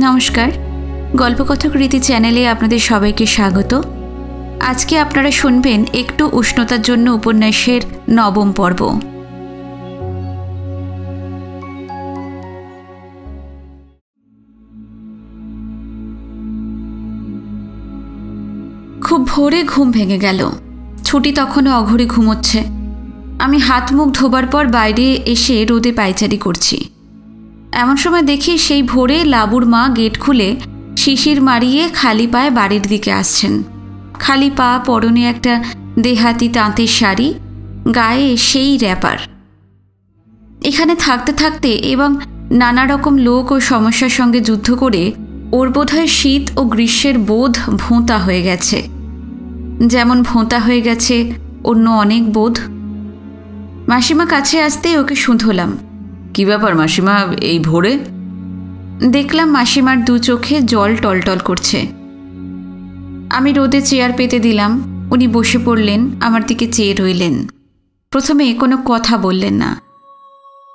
নমস্কার, গল্পকথক রীতি চ্যানেলে আপনাদের সবাইকে স্বাগত। আজকে আপনারা শুনবেন একটু উষ্ণতার জন্য উপন্যাসের নবম পর্ব। খুব ভোরে ঘুম ভেঙে গেল। ছুটি তখনও অঘরে ঘুমোচ্ছে। আমি হাত মুখ ধোবার পর বাইরে এসে রোদে পায়চারি করছি। এমন সময় দেখি সেই ভোরে লাবুর মা গেট খুলে শিশির মারিয়ে খালি পায়ে বাড়ির দিকে আসছেন। খালি পা, পরনে একটা দেহাতি তাঁতের শাড়ি, গায়ে সেই র্যাপার। এখানে থাকতে থাকতে এবং নানা রকম লোক ও সমস্যার সঙ্গে যুদ্ধ করে ওর বোধহয় শীত ও গ্রীষ্মের বোধ ভোঁতা হয়ে গেছে, যেমন ভোঁতা হয়ে গেছে অন্য অনেক বোধ। মাসিমা কাছে আসতেই ওকে শুধলাম, কি ব্যাপার মাসিমা, এই ভোরে? দেখলাম মাসিমার দু চোখে জল টলটল করছে। আমি রোদে চেয়ার পেতে দিলাম। উনি বসে পড়লেন, আমার দিকে চেয়ে রইলেন। প্রথমে কোনো কথা বললেন না,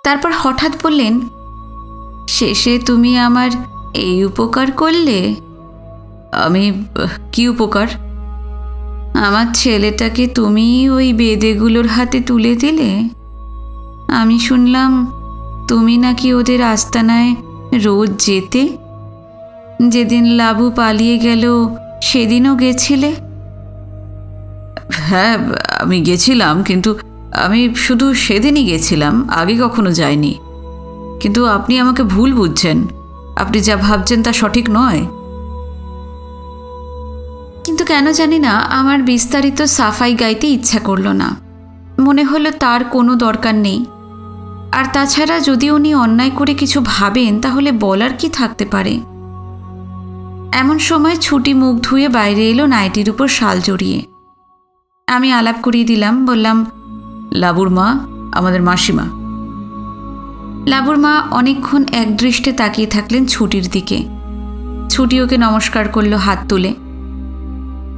তারপর হঠাৎ বললেন, শেষে তুমি আমার এই উপকার করলে। আমি কি উপকার? আমার ছেলেটাকে তুমি ওই বেদেগুলোর হাতে তুলে দিলে। আমি শুনলাম তুমি নাকি ওদের আস্তানায় রোজ যেতে। যেদিন লাবু পালিয়ে গেল সেদিনও গেছিলে। হ্যাঁ, আমি গেছিলাম, কিন্তু আমি শুধু সেদিনই গেছিলাম, আগে কখনো যাইনি। কিন্তু আপনি আমাকে ভুল বুঝছেন। আপনি যা ভাবছেন তা সঠিক নয়। কিন্তু কেন জানি না আমার বিস্তারিত সাফাই গাইতে ইচ্ছা করল না। মনে হলো তার কোনো দরকার নেই। আর তাছাড়া যদি উনি অন্যায় করে কিছু ভাবেন তাহলে বলার কি থাকতে পারে। এমন সময় ছুটি মুখ ধুয়ে বাইরে এলো নাইটির উপর শাল জড়িয়ে। আমি আলাপ করিয়ে দিলাম, বললাম, লাবুর মা আমাদের মাসিমা। লাবুর মা অনেকক্ষণ একদৃষ্টে তাকিয়ে থাকলেন ছুটির দিকে। ছুটি ওকে নমস্কার করলো হাত তুলে।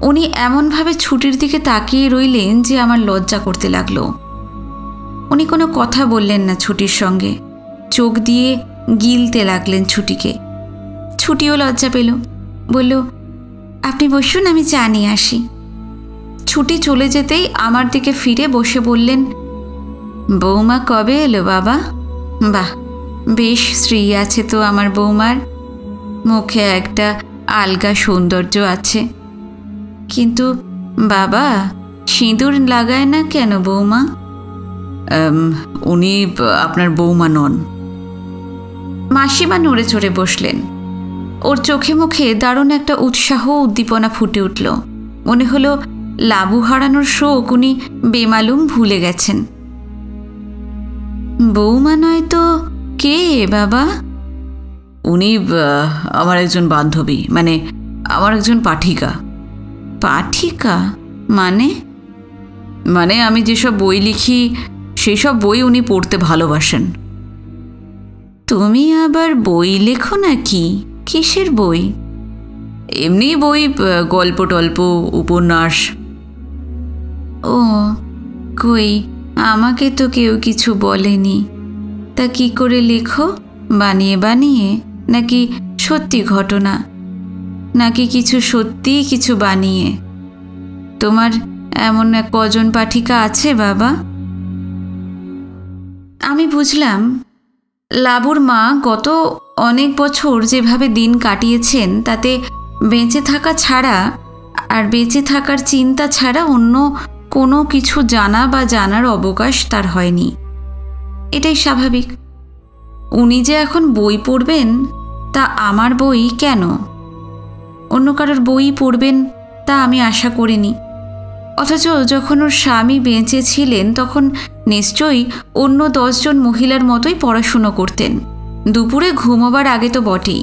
উনি এমনভাবে ছুটির দিকে তাকিয়ে রইলেন যে আমার লজ্জা করতে লাগলো। উনি কোনো কথা বললেন না ছুটির সঙ্গে, চোখ দিয়ে গিলতে লাগলেন ছুটিকে। ছুটিও লজ্জা পেল, বলল, আপনি বসুন, আমি চা নিয়ে আসি। ছুটি চলে যেতেই আমার দিকে ফিরে বসে বললেন, বৌমা কবে এলো বাবা? বাহ, বেশ শ্রী আছে তো আমার বৌমার। মুখে একটা আলগা সৌন্দর্য আছে। কিন্তু বাবা সিঁদুর লাগায় না কেন বৌমা? উনি আপনার বৌমা নন। মাসিমা নড়ে চড়ে বসলেন। ওর চোখে মুখে দারুণ একটা উৎসাহ উদ্দীপনা ফুটে উঠল। মনে হলো লাবু হারানোর শোক উনি বেমালুম ভুলে গেছেন। বৌমা নয় তো কে বাবা? উনি আমার একজন বান্ধবী, মানে আমার একজন পাঠিকা। পাঠিকা মানে? মানে আমি যেসব বই লিখি সেই সব বই উনি পড়তে ভালোবাসেন। তুমি আবার বই লেখো নাকি? কিসের বই? এমনি বই, গল্প টল্প, উপন্যাস। ও, কই আমাকে তো কেউ কিছু বলেনি। তা কি করে লেখো? বানিয়ে বানিয়ে, নাকি সত্যি ঘটনা, নাকি কিছু সত্যি কিছু বানিয়ে? তোমার এমন কজন পাঠিকা আছে বাবা? আমি বুঝলাম লাবুর মা গত অনেক বছর যেভাবে দিন কাটিয়েছেন তাতে বেঁচে থাকা ছাড়া আর বেঁচে থাকার চিন্তা ছাড়া অন্য কোনো কিছু জানা বা জানার অবকাশ তার হয়নি। এটাই স্বাভাবিক। উনি যে এখন বই পড়বেন, তা আমার বই কেন, অন্য কারোর বই পড়বেন তা আমি আশা করিনি। অথচ যখন ওর স্বামী বেঁচে ছিলেন তখন নিশ্চয়ই অন্য 10 জন মহিলার মতোই পড়াশুনো করতেন। দুপুরে ঘুমোবার আগে তো বটেই।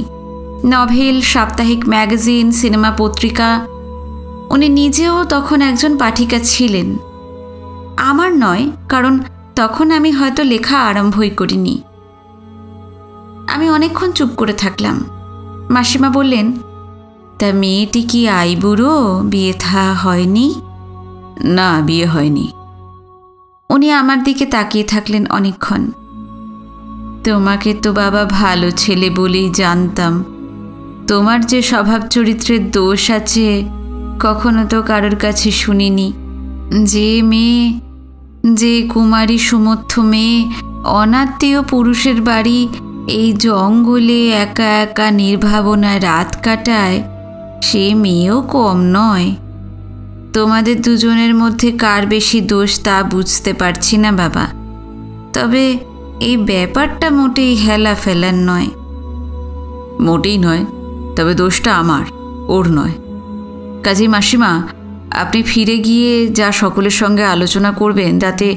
নভেল, সাপ্তাহিক ম্যাগাজিন, সিনেমা পত্রিকা। উনি নিজেও তখন একজন পাঠিকা ছিলেন। আমার নয়, কারণ তখন আমি হয়তো লেখা আরম্ভই করিনি। আমি অনেকক্ষণ চুপ করে থাকলাম। মাসিমা বললেন, তা মেয়েটি কি আইবুড়ো, বিয়ে থা হয়নি? না, বিয়ে হয়নি। উনি আমার দিকে তাকিয়ে থাকলেন অনেকক্ষণ। তোমাকে তো বাবা ভালো ছেলে বলেই জানতাম, তোমার যে স্বভাব চরিত্রের দোষ আছে কখনো তো কারোর কাছে শুনিনি। যে মেয়ে, যে কুমারী সুমর্থ মেয়ে অনাত্মীয় পুরুষের বাড়ি এই জঙ্গলে একা একা নির্ভাবনায় রাত কাটায়, সে মেয়েও কম নয়। তোমাদের দুজনের মধ্যে কার বেশি দোষ তা বুঝতে পারছি না বাবা, তবে এই ব্যাপারটা মোটেই হেলা ফেলার নয়। মোটেই নয়, তবে দোষটা আমার, ওর নয়। কাজী মাসিমা, আপনি ফিরে গিয়ে যা সকলের সঙ্গে আলোচনা করবেন তাতে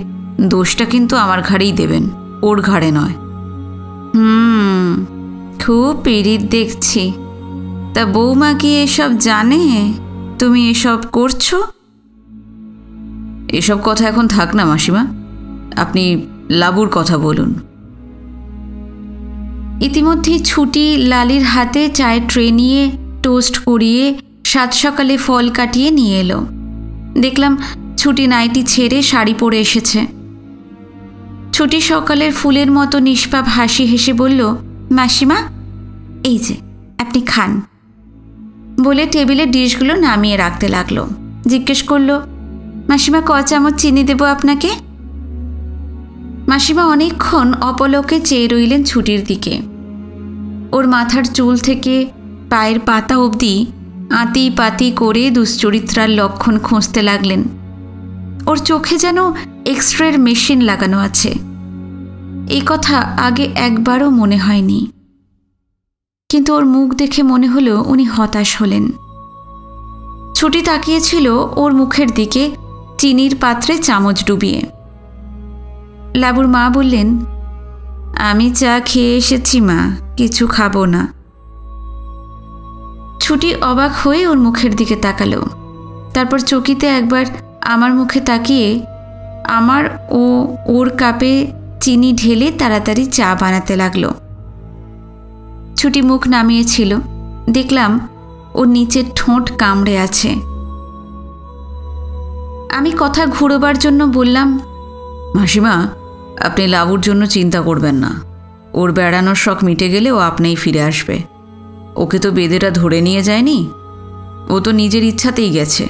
দোষটা কিন্তু আমার ঘাড়েই দেবেন, ওর ঘাড়ে নয়। খুব পীড়িত দেখছি। তা বৌমা কি এসব জানে তুমি এসব করছো? এসব কথা এখন থাক না মাসিমা, আপনি লাবুর কথা বলুন। ইতিমধ্যে ছুটি লালির হাতে চায়ের ট্রে নিয়ে টোস্ট করিয়ে সাত সকালে ফল কাটিয়ে নিয়ে এলো। দেখলাম ছুটি নাইটি ছেড়ে শাড়ি পরে এসেছে। ছুটি সকালের ফুলের মতো নিষ্পাপ হাসি হেসে বলল, মাসিমা এই যে আপনি খান, বলে টেবিলের ডিশগুলো নামিয়ে রাখতে লাগলো। জিজ্ঞেস করলো, মাসিমা ক চামচ চিনি দেব আপনাকে? মাসিমা অনেকক্ষণ অপলকে চেয়ে রইলেন ছুটির দিকে। ওর মাথার চুল থেকে পায়ের পাতা অবধি আঁতি পাতি করে দুশ্চরিত্রার লক্ষণ খুঁজতে লাগলেন। ওর চোখে যেন এক্সরের মেশিন লাগানো আছে। এই কথা আগে একবারও মনে হয়নি, কিন্তু ওর মুখ দেখে মনে হলো উনি হতাশ হলেন। ছুটি তাকিয়েছিল ওর মুখের দিকে চিনির পাত্রে চামচ ডুবিয়ে। লাবুর মা বললেন, আমি চা খেয়ে এসেছি মা, কিছু খাবো না। ছুটি অবাক হয়ে ওর মুখের দিকে তাকালো, তারপর চকিতে একবার আমার মুখে তাকিয়ে আমার ও ওর কাপে চিনি ঢেলে তাড়াতাড়ি চা বানাতে লাগলো। ছুটি মুখ নামিয়েছিল, দেখলাম ওর নিচের ঠোঁট কামড়ে আছে। আমি কথা ঘুরোবার জন্য বললাম, মাসিমা, আপনি লাবুর জন্য চিন্তা করবেন না। ওর বেড়ানোর শখ মিটে গেলে ও আপনিই ফিরে আসবে। ওকে তো বেদেরা ধরে নিয়ে যায়নি, ও তো নিজের ইচ্ছাতেই গেছে।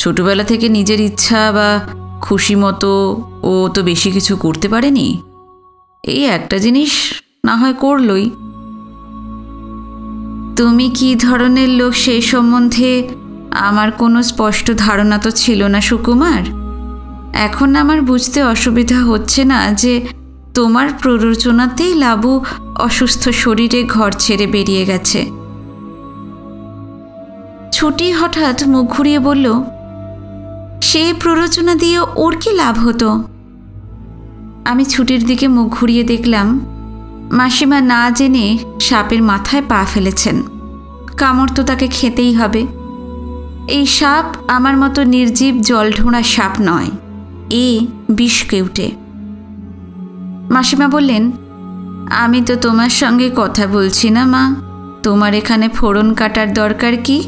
ছোটবেলা থেকে নিজের ইচ্ছা বা খুশি মতো ও তো বেশি কিছু করতে পারেনি। এই একটা জিনিস না হয় করলই। তুমি কি ধরনের লোক সেই সম্বন্ধে আমার কোনো স্পষ্ট ধারণা তো ছিল না সুকুমার। এখন আমার বুঝতে অসুবিধা হচ্ছে না যে তোমার প্ররোচনাতেই লাবু অসুস্থ শরীরে ঘর ছেড়ে বেরিয়ে গেছে। ছুটি হঠাৎ মুখ ঘুরিয়ে বলল, সে প্ররোচনা দিয়ে ওর কি লাভ হতো? আমি ছুটির দিকে মুখ ঘুরিয়ে দেখলাম মাসিমা না জেনে সাপের মাথায় পা ফেলেছেন। কামড় তো তাকে খেতেই হবে। এই সাপ আমার মতো নির্জীব জলঢোঁড়া সাপ নয়, এ বিষ কেউটে। মাসিমা বললেন, আমি তো তোমার সঙ্গে কথা বলছি না মা, তোমার এখানে ফোড়ন কাটার দরকার কি?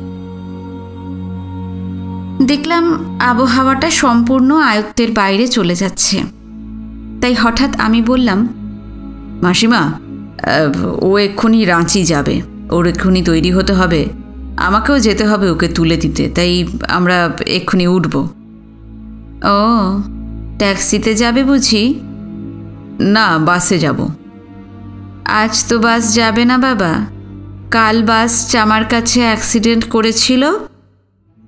দেখলাম আবহাওয়াটা সম্পূর্ণ আয়ত্তের বাইরে চলে যাচ্ছে, তাই হঠাৎ আমি বললাম, মাসিমা, ও এক্ষুনি রাঁচি যাবে, ওর এক্ষুনি তৈরি হতে হবে, আমাকেও যেতে হবে ওকে তুলে দিতে, তাই আমরা এক্ষুনি উঠব। ও, ট্যাক্সিতে যাবে বুঝি? না, বাসে যাব। আজ তো বাস যাবে না বাবা, কাল বাস আমার কাছে অ্যাক্সিডেন্ট করেছিল,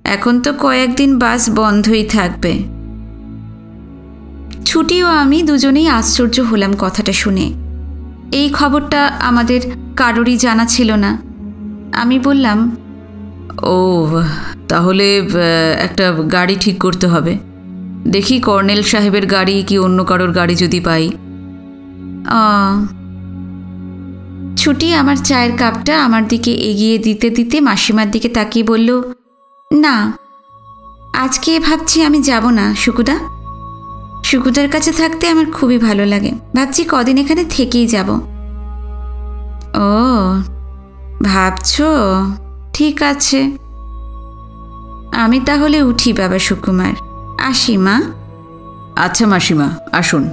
এখন তো কয়েকদিন বাস বন্ধই থাকবে। ছুটি ও আমি দুজনেই আশ্চর্য হলাম কথাটা শুনে। এই খবরটা আমাদের কারোরই জানা ছিল না। আমি বললাম, ও তাহলে একটা গাড়ি ঠিক করতে হবে। দেখি কর্নেল সাহেবের গাড়ি কি অন্য কারোর গাড়ি যদি পাই। ছুটি আমার চায়ের কাপটা আমার দিকে এগিয়ে দিতে দিতে মাসিমার দিকে তাকিয়ে বলল, না, আজকে ভাবছি আমি যাব না সুকুদা। সুকুদার কাছে থাকতে আমার খুবই ভালো লাগে, ভাবছি কদিন এখানে থেকেই যাব। ও ভাবছো, ঠিক আছে, আমি তাহলে উঠি বাবা সুকুমার, আসি মা। আচ্ছা মাসিমা, আসুন।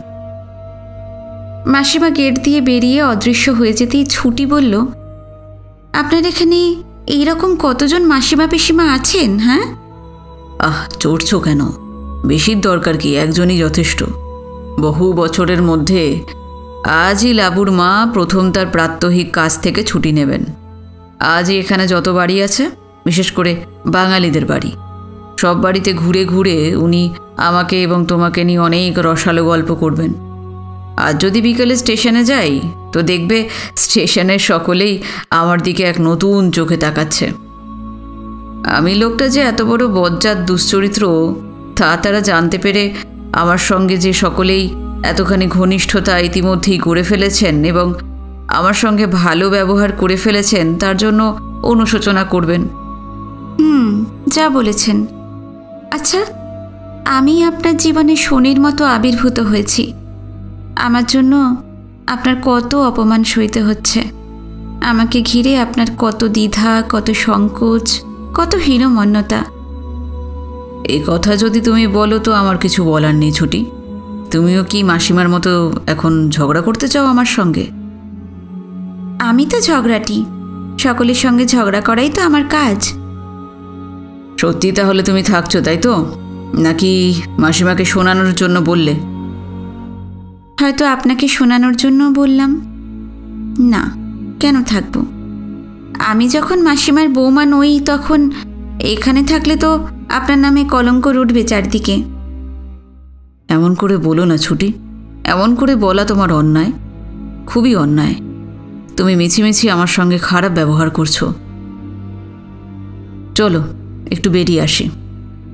মাসিমা গেট দিয়ে বেরিয়ে অদৃশ্য হয়ে যেতেই ছুটি বলল, আপনার এখানে এইরকম কতজন মাসিমা পিসিমা আছেন? হ্যাঁ, চড়ছো কেন? বেশির দরকার কি, একজনই যথেষ্ট। বহু বছরের মধ্যে আজই লাবুর মা প্রথম তার প্রাত্যহিক কাজ থেকে ছুটি নেবেন। আজই এখানে যত বাড়ি আছে, বিশেষ করে বাঙালিদের বাড়ি, সব বাড়িতে ঘুরে ঘুরে উনি আমাকে এবং তোমাকে নিয়ে অনেক রসালো গল্প করবেন। আজ যদি বিকেলে স্টেশনে যাই তো দেখবে স্টেশনের সকলেই আমার দিকে এক নতুন চোখে তাকাচ্ছে। আমি লোকটা যে এত বড় বজ্জাত দুশ্চরিত্র তা তারা জানতে পেরে আমার সঙ্গে যে সকলেই এতখানি ঘনিষ্ঠতা ইতিমধ্যেই করে ফেলেছেন এবং আমার সঙ্গে ভালো ব্যবহার করে ফেলেছেন, তার জন্য অনুশোচনা করবেন। যা বলেছেন। আচ্ছা, আমি আপনার জীবনে শনির মতো আবির্ভূত হয়েছি। আমার জন্য আপনার কত অপমান সইতে হচ্ছে। আমাকে ঘিরে আপনার কত দ্বিধা, কত সংকোচ, কত হীনমন্যতা। এই কথা যদি তুমি বলো তো আমার কিছু বলার নেই ছুটি। তুমিও কি মাসিমার মতো এখন ঝগড়া করতে চাও আমার সঙ্গে? আমি তো ঝগড়াটি, সকলের সঙ্গে ঝগড়া করাই তো আমার কাজ। সত্যি তাহলে তুমি থাকছো, তাই তো? নাকি মাসিমাকে শোনানোর জন্য বললে? হয়তো আপনাকে শোনানোর জন্য বললাম। না, কেন থাকবো? আমি যখন মাসিমার বৌমা নই, তখন এখানে থাকলে তো আপনার নামে কলঙ্ক উঠবে চারদিকে। এমন করে বলো না ছুটি, এমন করে বলা তোমার অন্যায়, খুবই অন্যায়। তুমি মিছিমিছি আমার সঙ্গে খারাপ ব্যবহার করছো। চলো একটু বেরিয়ে আসি।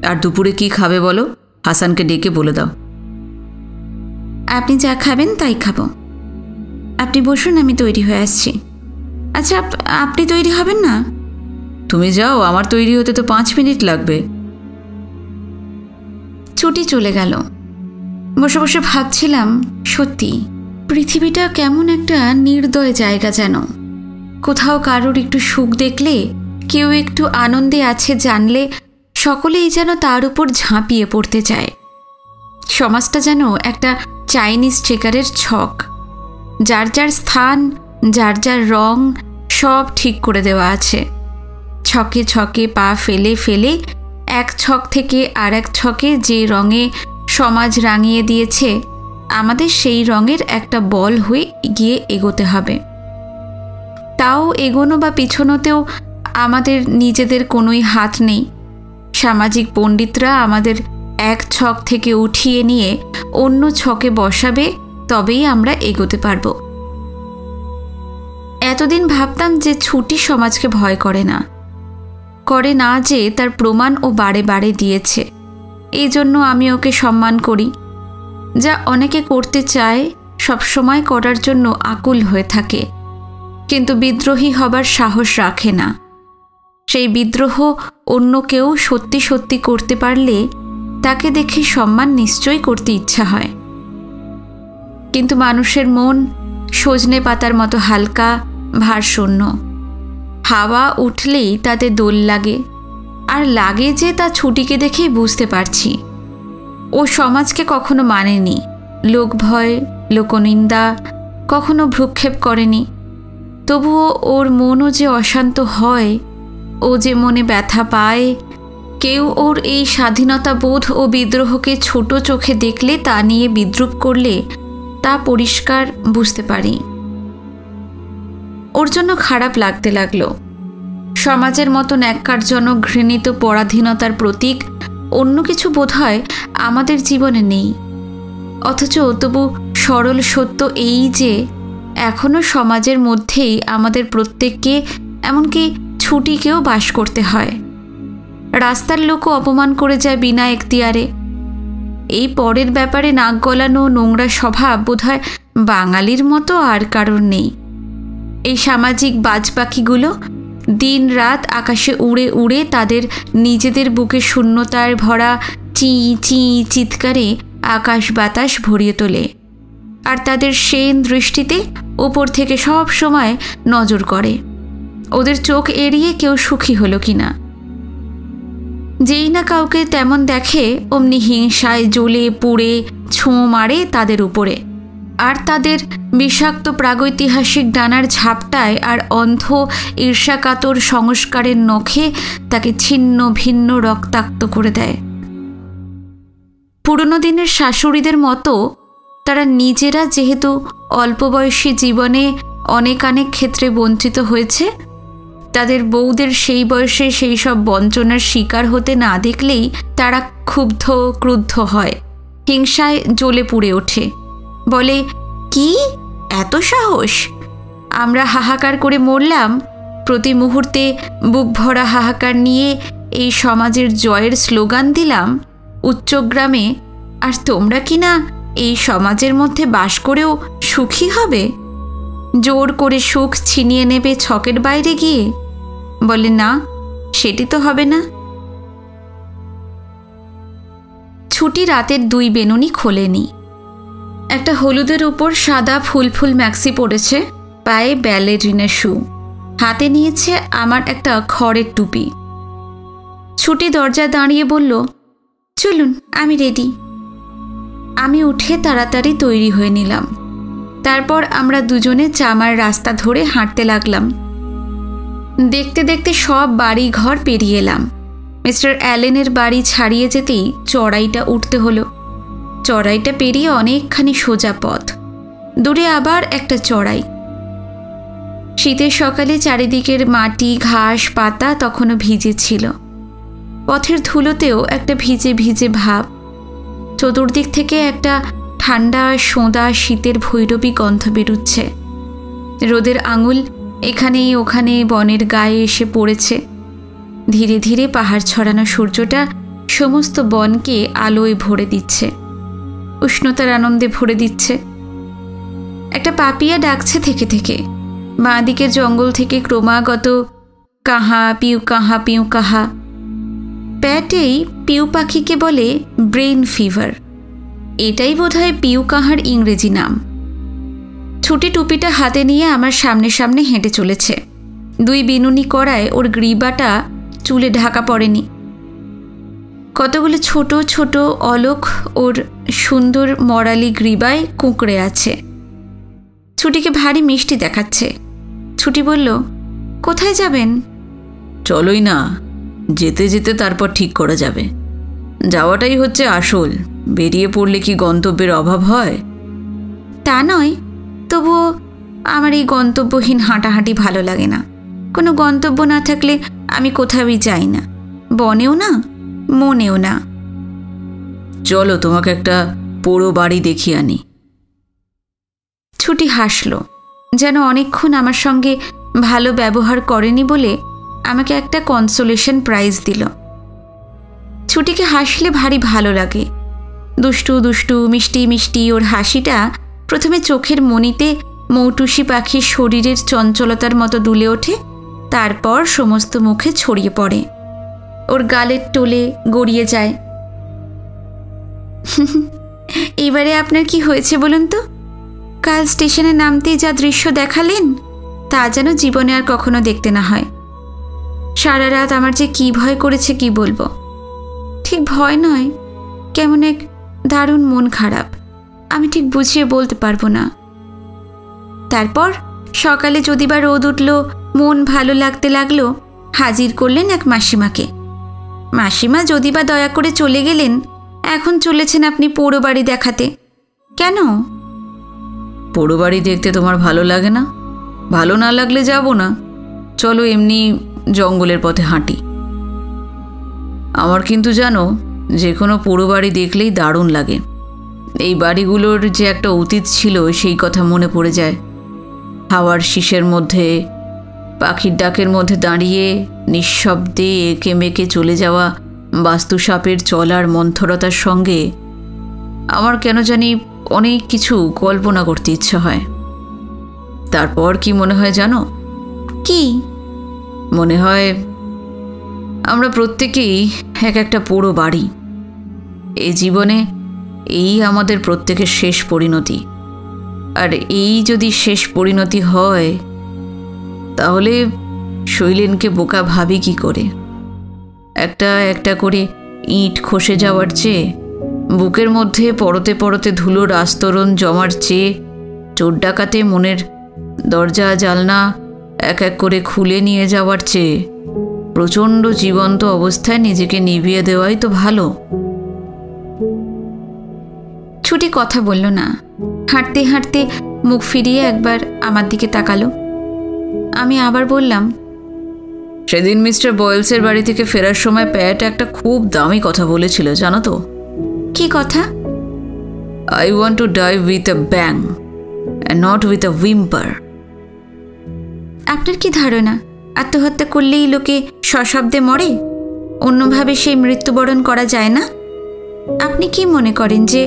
আর দুপুরে কি খাবে বলো, হাসানকে ডেকে বলে দাও। আপনি যা খাবেন তাই খাবো। আপনি বসুন, আমি তৈরি হয়ে আসছি। আচ্ছা, আপনি তৈরি হবেন না? তুমি যাও, আমার তৈরি হতে তো 5 মিনিট লাগবে। ছুটি চলে গেল। বসে বসে ভাবছিলাম, সত্যি পৃথিবীটা কেমন একটা নির্দয় জায়গা যেন। কোথাও কারোর একটু সুখ দেখলে, কেউ একটু আনন্দে আছে জানলে সকলেই যেন তার উপর ঝাঁপিয়ে পড়তে চায়। সমাজটা যেন একটা চাইনিজ চেকারের ছক। যার যার স্থান, যার যার রং সব ঠিক করে দেওয়া আছে। ছকে ছকে পা ফেলে ফেলে এক ছক থেকে আর এক ছকে যে রঙে সমাজ রাঙিয়ে দিয়েছে, আমাদের সেই রঙের একটা বল হয়ে গিয়ে এগোতে হবে। তাও এগোনো বা পিছনোতেও আমাদের নিজেদের কোনোই হাত নেই। সামাজিক পণ্ডিতরা আমাদের এক ছক থেকে উঠিয়ে নিয়ে অন্য ছকে বসাবে, তবেই আমরা এগোতে পারব। এতদিন ভাবতাম যে ছুটি সমাজকে ভয় করে না যে তার প্রমাণ ও বারে বারে দিয়েছে। এই জন্য আমি ওকে সম্মান করি। যা অনেকে করতে চায়, সবসময় করার জন্য আকুল হয়ে থাকে, কিন্তু বিদ্রোহী হবার সাহস রাখে না। সেই বিদ্রোহ অন্য কেউ সত্যি সত্যি করতে পারলে তাকে দেখে সম্মান নিশ্চয়ই করতে ইচ্ছা হয়। কিন্তু মানুষের মন সজনে পাতার মতো হালকা, ভারশূন্য। হাওয়া উঠলেই তাতে দোল লাগে, আর লাগে যে তা ছুটিকে দেখেই বুঝতে পারছি। ও সমাজকে কখনো মানেনি, লোকভয়, লোকনিন্দা কখনো ভ্রুক্ষেপ করেনি। তবুও ওর মনও যে অশান্ত হয়, ও যে মনে ব্যথা পায়, কেউ ওর এই স্বাধীনতা বোধ ও বিদ্রোহকে ছোট চোখে দেখলে তা নিয়ে বিদ্রূপ করলে তা পরিষ্কার বুঝতে পারি। ওর জন্য খারাপ লাগতে লাগলো। সমাজের মতো ন্যাক্কারজনক ঘৃণিত পরাধীনতার প্রতীক অন্য কিছু বোধহয় আমাদের জীবনে নেই। অথচ তবু সরল সত্য এই যে এখনও সমাজের মধ্যেই আমাদের প্রত্যেককে, এমনকি ছুটিকেও বাস করতে হয়। রাস্তার লোকও অপমান করে যায় বিনা এখতিয়ারে। এই পরের ব্যাপারে নাক গলানো নোংরা স্বভাব বোধহয় বাঙালির মতো আর কারোর নেই। এই সামাজিক বাজ পাখিগুলো দিন রাত আকাশে উড়ে উড়ে তাদের নিজেদের বুকে শূন্যতার ভরা চি চি চিৎকারে আকাশ বাতাস ভরিয়ে তোলে, আর তাদের সেন দৃষ্টিতে ওপর থেকে সব সময় নজর করে ওদের চোখ এড়িয়ে কেউ সুখী হলো কিনা। যেই না কাউকে তেমন দেখে অমনি হিংসায় জ্বলে পুড়ে ছোঁ মারে তাদের উপরে। আর তাদের বিষাক্ত প্রাগৈতিহাসিক ডানার ঝাপটায় আর অন্ধ ঈর্ষাকাতর সংস্কারের নখে তাকে ছিন্ন ভিন্ন রক্তাক্ত করে দেয়। পুরনো দিনের শাশুড়িদের মতো তারা নিজেরা যেহেতু অল্প বয়সী জীবনে অনেক ক্ষেত্রে বঞ্চিত হয়েছে, তাদের বউদের সেই বয়সে সেই সব বঞ্চনার শিকার হতে না দেখলেই তারা ক্ষুব্ধ ক্রুদ্ধ হয়, হিংসায় জ্বলে পুড়ে ওঠে, বলে, কি এত সাহস! আমরা হাহাকার করে মরলাম, প্রতি মুহূর্তে বুক ভরা হাহাকার নিয়ে এই সমাজের জয়ের স্লোগান দিলাম উচ্চগ্রামে, আর তোমরা কি না এই সমাজের মধ্যে বাস করেও সুখী হবে? জোর করে সুখ ছিনিয়ে নেবে ছকের বাইরে গিয়ে? বলে, না, সেটি তো হবে না। ছুটি রাতের 2 বেনুনি খোলেনি। একটা হলুদের উপর সাদা ফুল ফুল ম্যাক্সি পরেছে, পায়ে ব্যালেরিনের শু, হাতে নিয়েছে আমার একটা খড়ের টুপি। ছুটি দরজায় দাঁড়িয়ে বলল, চলুন, আমি রেডি। আমি উঠে তাড়াতাড়ি তৈরি হয়ে নিলাম। তারপর আমরা দুজনে চামার রাস্তা ধরে হাঁটতে লাগলাম। দেখতে দেখতে সব বাড়ি ঘর পেরিয়ে এলাম। মিস্টার অ্যালেনের বাড়ি ছাড়িয়ে যেতেই চড়াইটা উঠতে হলো। চড়াইটা পেরিয়ে অনেকখানি সোজা পথ, দূরে আবার একটা চড়াই। শীতের সকালে চারিদিকের মাটি, ঘাস, পাতা তখনও ভিজে ছিল। পথের ধুলোতেও একটা ভিজে ভিজে ভাব। চতুর্দিক থেকে একটা ঠান্ডা সোঁদা শীতের ভৈরবী গন্ধ বেরুচ্ছে। রোদের আঙুল এখানেই ওখানে বনের গায়ে এসে পড়েছে। ধীরে ধীরে পাহাড় ছড়ানো সূর্যটা সমস্ত বনকে আলোয় ভরে দিচ্ছে, উষ্ণতার আনন্দে ভরে দিচ্ছে। একটা পাপিয়া ডাকছে থেকে থেকে। বাঁ দিকের জঙ্গল থেকে ক্রমাগত কাহা পিউ কাহা পিউ কাহা। প্যাটেই পিউ পাখিকে বলে ব্রেইন ফিভার। এটাই বোধহয় পিউ কাহার ইংরেজি নাম। ছুটি টুপিটা হাতে নিয়ে আমার সামনে সামনে হেঁটে চলেছে। 2 বিনুনি করায় ওর গ্রীবাটা চুলে ঢাকা পড়েনি। কতগুলো ছোট ছোট অলোক ওর সুন্দর মরালি গ্রীবায় কুঁকড়ে আছে। ছুটিকে ভারী মিষ্টি দেখাচ্ছে। ছুটি বলল, কোথায় যাবেন? চলোই না, যেতে যেতে তারপর ঠিক করা যাবে। যাওয়াটাই হচ্ছে আসল, বেরিয়ে পড়লে কি গন্তব্যের অভাব হয়? তা নয়, তবুও আমার এই গন্তব্যহীন হাঁটাহাঁটি ভালো লাগে না। কোনো গন্তব্য না থাকলে আমি কোথাওই যাই না, বনেও না, মনেও না। চলো, তোমাকে একটা পোড়ো বাড়ি দেখিয়ে আনি। ছুটি হাসল, যেন অনেকক্ষণ আমার সঙ্গে ভালো ব্যবহার করেনি বলে আমাকে একটা কনসোলেশন প্রাইজ দিল। ছুটিকে হাসলে ভারী ভালো লাগে। দুষ্টু দুষ্টু মিষ্টি মিষ্টি ওর হাসিটা প্রথমে চোখের মণিতে মৌটুসি পাখির শরীরের চঞ্চলতার মতো দুলে ওঠে, তারপর সমস্ত মুখে ছড়িয়ে পড়ে, ওর গালের টোলে গড়িয়ে যায়। এবারে আপনার কি হয়েছে বলুন তো? কাল স্টেশনে নামতেই যা দৃশ্য দেখালেন, তা যেন জীবনে আর কখনো দেখতে না হয়। সারা রাত আমার যে কি ভয় করেছে কি বলবো। ঠিক ভয় নয়, কেমন এক দারুণ মন খারাপ, আমি ঠিক বুঝিয়ে বলতে পারবো না। তারপর সকালে যদি বা রোদ উঠল, মন ভালো লাগতে লাগলো, হাজির করলেন এক মাসিমাকে। মাসিমা যদি বা দয়া করে চলে গেলেন, এখন চলেছেন আপনি পোড়ো বাড়ি দেখাতে। কেন? পোড়ো বাড়ি দেখতে তোমার ভালো লাগে না? ভালো না লাগলে যাব না, চলো এমনি জঙ্গলের পথে হাঁটি। আমার কিন্তু জানো, যে কোনো পোড়ো বাড়ি দেখলেই দারুণ লাগে। এই বাড়িগুলোর যে একটা অতীত ছিল সেই কথা মনে পড়ে যায়। হাওয়ার শীষের মধ্যে, পাখির ডাকের মধ্যে দাঁড়িয়ে নিঃশব্দে এঁকে মেঁকে চলে যাওয়া বাস্তুসাপের চলার মন্থরতার সঙ্গে আমার কেন জানি অনেক কিছু কল্পনা করতে ইচ্ছা হয়। তারপর কি মনে হয় জানো? কি মনে হয়? আমরা প্রত্যেকেই এক একটা পোড়ো বাড়ি। এই জীবনে এই আমাদের প্রত্যেকের শেষ পরিণতি। আর এই যদি শেষ পরিণতি হয়, তাহলে শৈলেনকে বোকা ভাবি কি করে? একটা একটা করে ইট খসে যাওয়ার চেয়ে বুকের মধ্যে পরতে পরতে ধুলোর আস্তরণ জমার চেয়ে চোর ডাকাতে মনের দরজা জানলা এক এক করে খুলে নিয়ে যাওয়ার চেয়ে প্রচণ্ড জীবন্ত অবস্থায় নিজেকে নিভিয়ে দেওয়াই তো ভালো। ছুটি কথা বলল না। হাঁটতে হাঁটতে মুখ ফিরিয়ে একবার আমার দিকে তাকালো। আমি আবার বললাম, সেদিন মিস্টার বয়েলসের বাড়ি থেকে ফেরার সময় প্যাট একটা খুব দামি কথা বলেছিল, জানো তো? কি কথা? I want to die with a bang and not with a whimper. আপনার কি ধারণা আত্মহত্যা করলেই লোকে সশব্দে মরে, অন্যভাবে সেই মৃত্যুবরণ করা যায় না? আপনি কি মনে করেন যে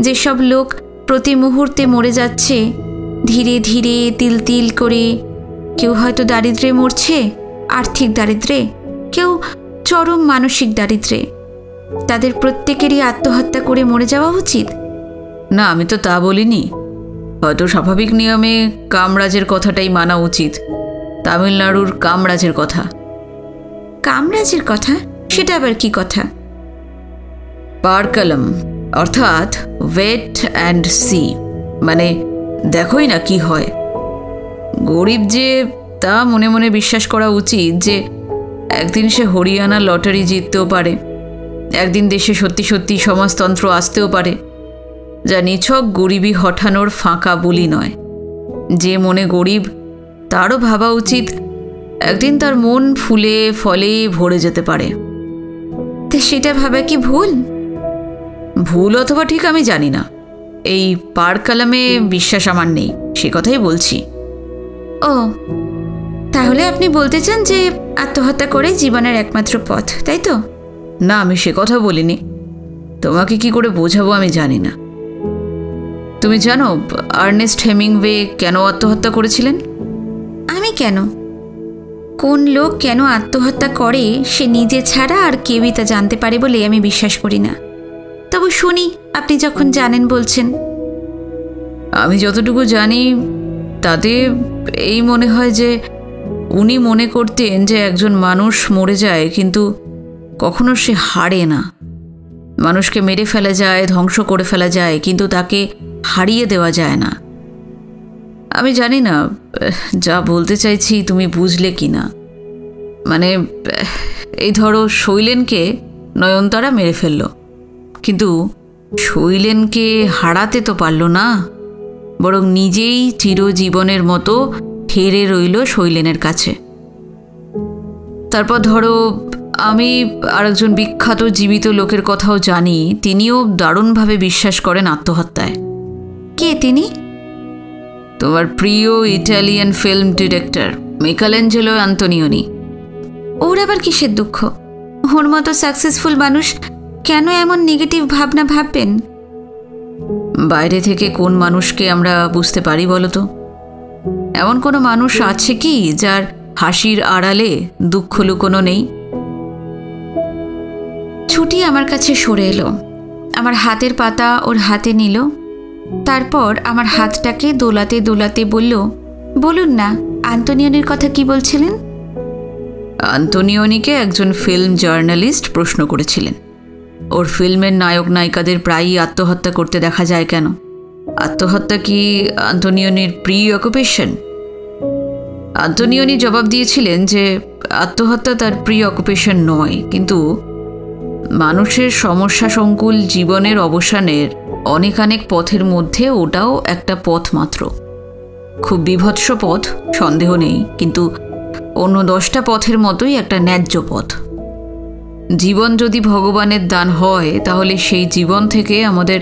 যেসব লোক প্রতি মুহূর্তে মরে যাচ্ছে ধীরে ধীরে তিল তিল করে, কেউ হয়তো দারিদ্র্যে মরছে, আর্থিক দারিদ্র্যে, কেউ চরম মানসিক দারিদ্র্যে, তাদের প্রত্যেকেরই আত্মহত্যা করে মরে যাওয়া উচিত? না, আমি তো তা বলিনি। হয়তো স্বাভাবিক নিয়মে কামরাজের কথাটাই মানা উচিত, তামিলনাড়ুর কামরাজের কথা। কামরাজের কথা? সেটা আবার কি কথা? পারকালম, অর্থাৎ ওয়েট অ্যান্ড সি, মানে দেখোই না কি হয়। গরিব যে তা মনে মনে বিশ্বাস করা উচিত যে একদিন সে হরিয়ানা লটারি জিততেও পারে, একদিন দেশে সত্যি সত্যি সমাজতন্ত্র আসতেও পারে, যা নিছক গরিবই হঠানোর ফাঁকা বলি নয়। যে মনে গরিব তারও ভাবা উচিত একদিন তার মন ফুলে ফলে ভরে যেতে পারে। তা সেটা ভাবা কি ভুল? ভুল অথবা ঠিক আমি জানি না, এই পারকালামে বিশ্বাস আমার নেই, সে কথাই বলছি। ও, তাহলে আপনি বলতে চান যে আত্মহত্যা করে জীবনের একমাত্র পথ, তাই তো? না, আমি সে কথা বলিনি। তোমাকে কি করে বোঝাবো আমি জানি না। তুমি জানো আর্নেস্ট হেমিংওয়ে কেন আত্মহত্যা করেছিলেন? আমি কেন? কোন লোক কেন আত্মহত্যা করে সে নিজে ছাড়া আর কেউই তা জানতে পারে বলে আমি বিশ্বাস করি না। তবু শুনি, আপনি যখন জানেন বলছেন। আমি যতটুকু জানি তাতে এই মনে হয় যে উনি মনে করতেন যে একজন মানুষ মরে যায় কিন্তু কখনো সে হারে না। মানুষকে মেরে ফেলা যায়, ধ্বংস করে ফেলা যায়, কিন্তু তাকে হারিয়ে দেওয়া যায় না। আমি জানি না যা বলতে চাইছি তুমি বুঝলে কি না। মানে এই ধরো শৈলেনকে নয়নতারা মেরে ফেলল, কিন্তু শৈলেনকে হারাতে তো পারল না, বরং নিজেই চিরজীবনের মতো হেরে রইল শৈলেনের কাছে। তারপর ধরো আমি আরেকজন বিখ্যাত জীবিত লোকের কথাও জানি, তিনিও দারুণভাবে বিশ্বাস করেন আত্মহত্যায়। কে তিনি? তোমার প্রিয় ইটালিয়ান ফিল্ম ডিরেক্টর মিকেলেঞ্জেলো আন্তোনিওনি। ওর আবার কিসের দুঃখ? ওর মতো সাকসেসফুল মানুষ কেন এমন নেগেটিভ ভাবনা ভাববেন? বাইরে থেকে কোন মানুষকে আমরা বুঝতে পারি বলো তো? এমন কোনো মানুষ আছে কি যার হাসির আড়ালে দুঃখ লুকোনো নেই? ছুটি আমার কাছে সরে এলো, আমার হাতের পাতা ওর হাতে নিল, তারপর আমার হাতটাকে দোলাতে দোলাতে বলল, বলুন না আন্তোনিওনির কথা কি বলছিলেন? আন্তোনিওনিকে একজন ফিল্ম জার্নালিস্ট প্রশ্ন করেছিলেন, ওর ফিল্মের নায়ক নায়িকাদের প্রায়ই আত্মহত্যা করতে দেখা যায় কেন? আত্মহত্যা কি আন্তোনিওনির প্রি অকুপেশন? আন্তোনিওনি জবাব দিয়েছিলেন যে আত্মহত্যা তার প্রি অকুপেশন নয়, কিন্তু মানুষের সমস্যা সংকুল জীবনের অবসানের অনেক পথের মধ্যে ওটাও একটা পথ মাত্র। খুব বিভৎস পথ, সন্দেহ নেই, কিন্তু অন্য 10টা পথের মতোই একটা ন্যায্য পথ। জীবন যদি ভগবানের দান হয় তাহলে সেই জীবন থেকে আমাদের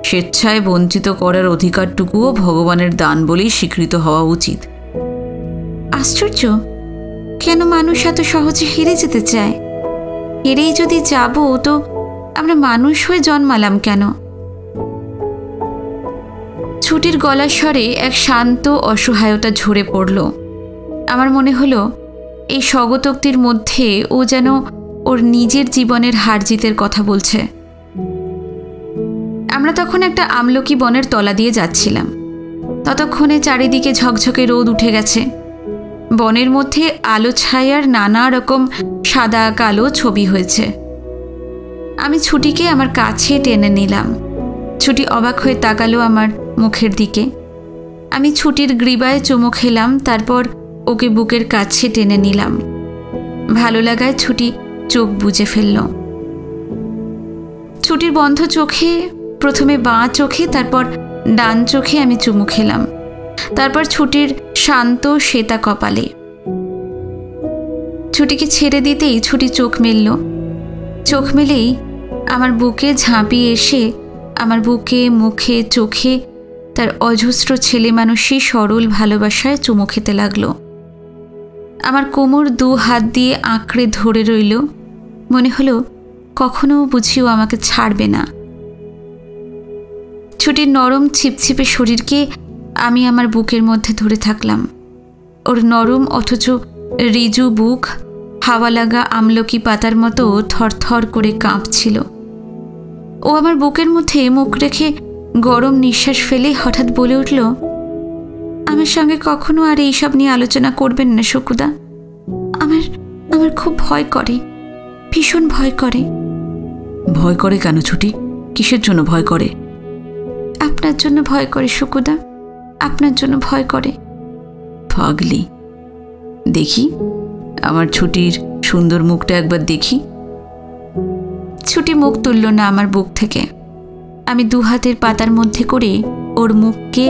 স্বেচ্ছায় বঞ্চিত করার অধিকারটুকুও ভগবানের দান বলেই স্বীকৃত হওয়া উচিত। আশ্চর্য, কেন মানুষ এত সহজে হেরে যেতে চায়? হেরেই যদি যাব তো আমরা মানুষ হয়ে জন্মালাম কেন? ছুটির গলার স্বরে এক শান্ত অসহায়তা ঝরে পড়ল। আমার মনে হলো এই স্বগতোক্তির মধ্যে ও যেন ওর নিজের জীবনের হার জিতের কথা বলছে। আমরা তখন একটা আমলকি বনের তলা দিয়ে যাচ্ছিলাম। ততক্ষণে চারিদিকে ঝকঝকে রোদ উঠে গেছে। বনের মধ্যে আলো ছায়ার নানা রকম সাদা কালো ছবি হয়েছে। আমি ছুটিকে আমার কাছে টেনে নিলাম। ছুটি অবাক হয়ে তাকালো আমার মুখের দিকে। আমি ছুটির গ্রীবায় চুমু খেলাম, তারপর ওকে বুকের কাছে টেনে নিলাম। ভালো লাগায় ছুটি চোখ বুজে ফেলল। ছুটির বন্ধ চোখে, প্রথমে বাঁ চোখে, তারপর ডান চোখে আমি চুমু খেলাম, তারপর ছুটির শান্ত শ্বেতা কপালে। ছুটিকে ছেড়ে দিতেই ছুটি চোখ মেলল। চোখ মেলেই আমার বুকে ঝাঁপিয়ে এসে আমার বুকে, মুখে, চোখে তার অজস্র ছেলে মানুষই সরল ভালোবাসায় চুমু খেতে লাগলো। আমার কোমর 2 হাত দিয়ে আঁকড়ে ধরে রইল। মনে হলো কখনো বুঝিও আমাকে ছাড়বে না। ছুটির নরম ছিপছিপে শরীরকে আমি আমার বুকের মধ্যে ধরে থাকলাম। ওর নরম অথচ রিজু বুক হাওয়া লাগা আমলকি পাতার মতো থরথর করে কাঁপছিল। ও আমার বুকের মধ্যে মুখ রেখে গরম নিঃশ্বাস ফেলে হঠাৎ বলে উঠল, আমার সঙ্গে কখনো আর এইসব নিয়ে আলোচনা করবেন না শুকুদা। আমার খুব ভয় করে, ভীষণ ভয় করে। ভয় করে কেন ছুটি? কিসের জন্য ভয় করে? আপনার জন্য ভয় করে শুকুদা, আপনার জন্য ভয় করে। পাগলি, দেখি আমার ছুটির সুন্দর মুখটা একবার দেখি। ছুটি মুখ তুলল না আমার বুক থেকে। আমি 2 হাতের পাতার মধ্যে করে ওর মুখকে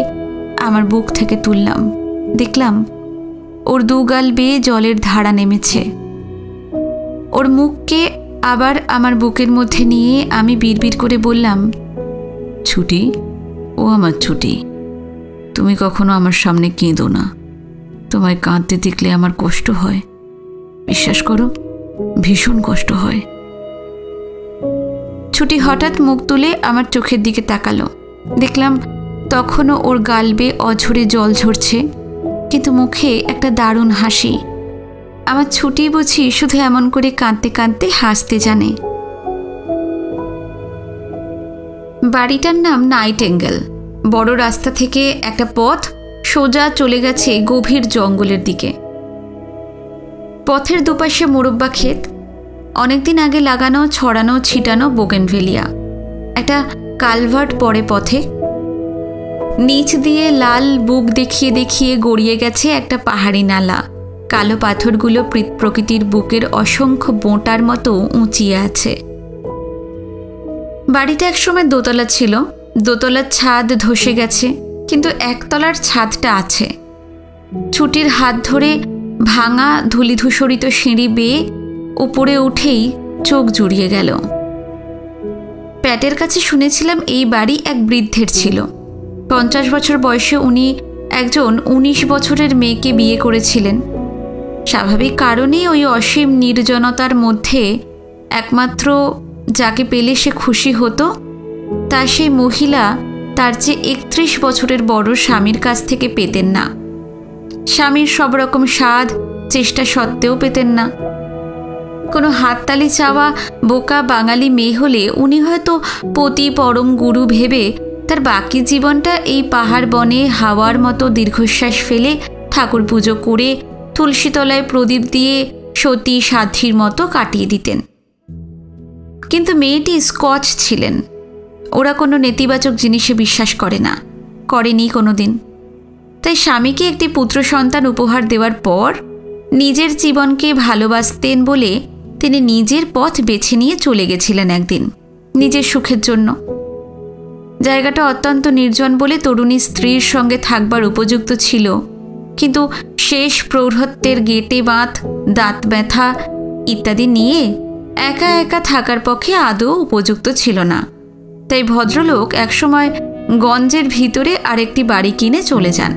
আমার বুক থেকে তুললাম। দেখলাম ওর 2 গাল বেয়ে জলের ধারা নেমেছে। ওর মুখকে আবার আমার বুকের মধ্যে নিয়ে আমি বিড়বিড় করে বললাম, ছুটি, ও আমার ছুটি, তুমি কখনো আমার সামনে কেঁদো না। তোমায় কাঁদতে দেখলে আমার কষ্ট হয়, বিশ্বাস করো, ভীষণ কষ্ট হয়। ছুটি হঠাৎ মুখ তুলে আমার চোখের দিকে তাকালো। দেখলাম তখনও ওর গাল বেয়ে অঝরে জল ঝরছে, কিন্তু মুখে একটা দারুণ হাসি। আমার ছুটি বুঝি শুধু এমন করে কাঁদতে কাঁদতে হাসতে জানে। বাড়িটার নাম নাইটেঙ্গেল। বড় রাস্তা থেকে একটা পথ সোজা চলে গেছে গভীর জঙ্গলের দিকে। পথের দুপাশে মোরব্বা ক্ষেত, অনেকদিন আগে লাগানো ছড়ানো ছিটানো বোগেনভেলিয়া। একটা কালভার্ট পড়ে পথে, নিচ দিয়ে লাল বুক দেখিয়ে দেখিয়ে গড়িয়ে গেছে একটা পাহাড়ি নালা। কালো পাথরগুলো প্রকৃতির বুকের অসংখ্য বোঁটার মতো উঁচিয়ে আছে। বাড়িটা একসময় দোতলা ছিল। দোতলার ছাদ ধসে গেছে, কিন্তু একতলার ছাদটা আছে। ছুটির হাত ধরে ভাঙা ধূলিধূসরিত সিঁড়ি বেয়ে উপরে উঠেই চোখ জুড়িয়ে গেল। প্যাটের কাছে শুনেছিলাম এই বাড়ি এক বৃদ্ধের ছিল। 50 বছর বয়সে উনি একজন 19 বছরের মেয়েকে বিয়ে করেছিলেন। স্বাভাবিক কারণেই ওই অসীম নির্জনতার মধ্যে একমাত্র যাকে পেলে সে খুশি হতো তা সেই মহিলা তার চেয়ে 31 বছরের বড় স্বামীর কাছ থেকে পেতেন না। স্বামীর সব রকম স্বাদ চেষ্টা সত্ত্বেও পেতেন না। কোনো হাততালি চাওয়া বোকা বাঙালি মেয়ে হলে উনি হয়তো পতি পরম গুরু ভেবে তার বাকি জীবনটা এই পাহাড় বনে হাওয়ার মতো দীর্ঘশ্বাস ফেলে ঠাকুর পুজো করে তুলসীতলায় প্রদীপ দিয়ে সতী সাধ্বীর মতো কাটিয়ে দিতেন। কিন্তু মেয়েটি স্কচ ছিলেন। ওরা কোনো নেতিবাচক জিনিসে বিশ্বাস করে না, করেনি কোনো দিন। তাই স্বামীকে একটি পুত্র সন্তান উপহার দেওয়ার পর নিজের জীবনকে ভালোবাসতেন বলে তিনি নিজের পথ বেছে নিয়ে চলে গেছিলেন একদিন নিজের সুখের জন্য। জায়গাটা অত্যন্ত নির্জন বলে তরুণী স্ত্রীর সঙ্গে থাকবার উপযুক্ত ছিল, কিন্তু শেষ প্রৌঢ়ত্বের গেটে বাঁধ, দাঁত ব্যথা ইত্যাদি নিয়ে একা একা থাকার পক্ষে আদৌ উপযুক্ত ছিল না। তাই ভদ্রলোক একসময় গঞ্জের ভিতরে আরেকটি বাড়ি কিনে চলে যান।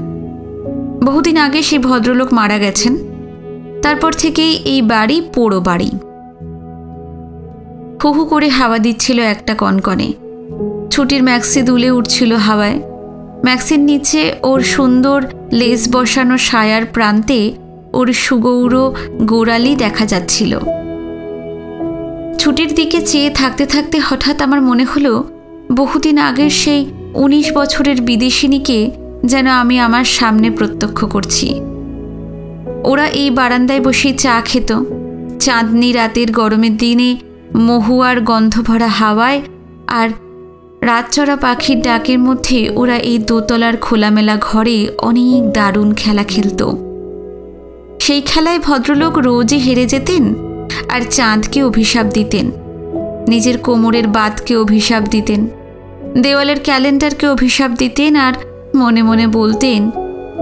বহুদিন আগে সেই ভদ্রলোক মারা গেছেন। তারপর থেকেই এই বাড়ি পোড়ো বাড়ি। হু হু করে হাওয়া দিচ্ছিল একটা কনকনে। ছুটির ম্যাক্সি দুলে উঠছিল হাওয়ায়। ম্যাক্সির নিচে ওর সুন্দর লেস বসানো সায়ার প্রান্তে ওর সুগৌর গোড়ালি দেখা যাচ্ছিল। ছুটির দিকে চেয়ে থাকতে থাকতে হঠাৎ আমার মনে হলো বহুদিন আগের সেই 19 বছরের বিদেশিনীকে যেন আমি আমার সামনে প্রত্যক্ষ করছি। ওরা এই বারান্দায় বসে চা খেত। চাঁদনি রাতের গরমের দিনে মহুয়ার গন্ধ ভরা হাওয়ায় আর রাতচরা পাখির ডাকের মধ্যে ওরা এই দোতলার খোলামেলা ঘরে অনেক দারুণ খেলা খেলত। সেই খেলায় ভদ্রলোক রোজই হেরে যেতেন আর চাঁদকে অভিশাপ দিতেন, নিজের কোমরের বাতকে অভিশাপ দিতেন, দেওয়ালের ক্যালেন্ডারকে অভিশাপ দিতেন, আর মনে মনে বলতেন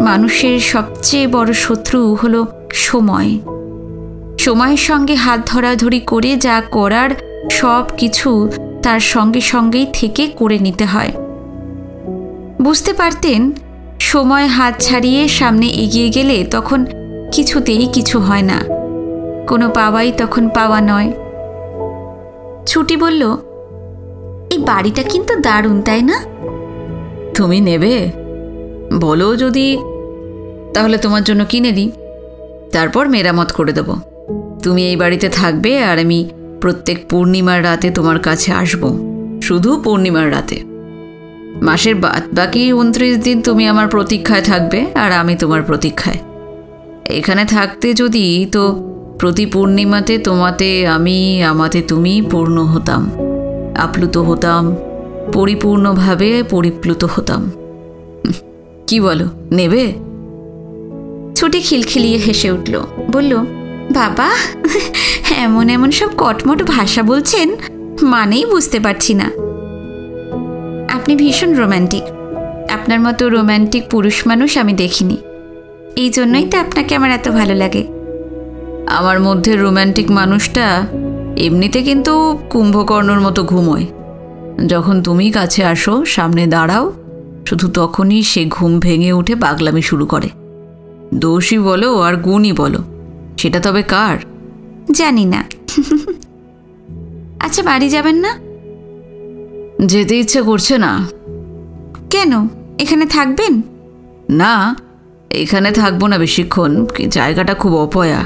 মানুষের সবচেয়ে বড় শত্রু হলো সময়। সময়ের সঙ্গে হাত ধরাধরি করে যা করার সব কিছু তার সঙ্গে সঙ্গেই থেকে করে নিতে হয়। বুঝতে পারতেন সময় হাত ছাড়িয়ে সামনে এগিয়ে গেলে তখন কিছুতেই কিছু হয় না, কোনো পাওয়াই তখন পাওয়া নয়। ছুটি বলল, এই বাড়িটা কিন্তু দারুণ, তাই না? তুমি নেবে? বলো যদি, তাহলে তোমার জন্য কিনে দিই, তারপর মেরামত করে দেব। তুমি এই বাড়িতে থাকবে আর আমি প্রত্যেক পূর্ণিমার রাতে তোমার কাছে আসব, শুধু পূর্ণিমার রাতে। মাসের বাকি 29 দিন তুমি আমার প্রতীক্ষায় থাকবে আর আমি তোমার প্রতীক্ষায়। এখানে থাকতে যদি তো প্রতি পূর্ণিমাতে তোমাতে আমি, আমাতে তুমি পূর্ণ হতাম, আপ্লুত হতাম, পরিপূর্ণভাবে পরিপ্লুত হতাম। কি বলো, নেবে? ছুটি খিলখিলিয়ে হেসে উঠল, বলল, বাবা এমন এমন সব কটমট ভাষা বলছেন, মানেই বুঝতে পারছি না। আপনি ভীষণ রোম্যান্টিক, আপনার মতো রোম্যান্টিক পুরুষ মানুষ আমি দেখিনি, এই জন্যই তো আপনাকে আমার এত ভালো লাগে। আমার মধ্যে রোম্যান্টিক মানুষটা এমনিতে কিন্তু কুম্ভকর্ণর মতো ঘুমোয়। যখন তুমি কাছে আসো, সামনে দাঁড়াও, শুধু তখনই সে ঘুম ভেঙে উঠে পাগলামি শুরু করে। দোষী বলো আর গুণই বলো, সেটা তবে কার? জানি না। আচ্ছা, বাড়ি যাবেন না? যেতে ইচ্ছে করছে না। কেন, এখানে থাকবেন? না, এখানে থাকবো না বেশিক্ষণ, জায়গাটা খুব অপয়া।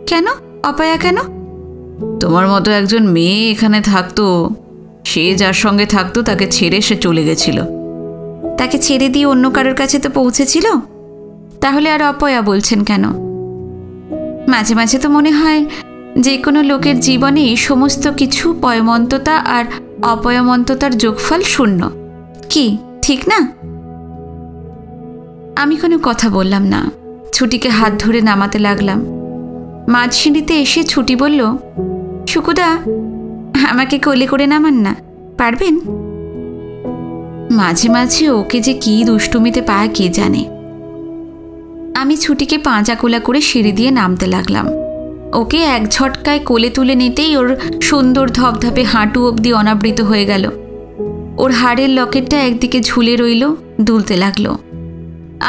কেন অপয়া? কেন? তোমার মতো একজন মেয়ে এখানে থাকতো, সে যার সঙ্গে থাকতো তাকে ছেড়ে সে চলে গেছিল। তাকে ছেড়ে দিয়ে অন্য কারোর কাছে তো পৌঁছেছিল, তাহলে আর অপয়া বলছেন কেন? মাঝে মাঝে তো মনে হয় যে কোনো লোকের জীবনে সমস্ত কিছু পয়মন্ততা আর অপয়মন্ততার যোগফল শূন্য। কি ঠিক না? আমি কোনো কথা বললাম না, ছুটিকে হাত ধরে নামাতে লাগলাম। মাঝসিঁড়িতে এসে ছুটি বলল, শুকুদা আমাকে কোলে করে নামান না, পারবেন? মাঝে মাঝে ওকে যে কি দুষ্টুমিতে পায় কে জানে। আমি ছুটিকে পাঁজা কোলা করে সিঁড়ি দিয়ে নামতে লাগলাম। ওকে এক ঝটকায় কোলে তুলে নিতেই ওর সুন্দর ধপধপে হাঁটু অবধি অনাবৃত হয়ে গেল। ওর হাড়ের লকেটটা একদিকে ঝুলে রইল, দুলতে লাগলো।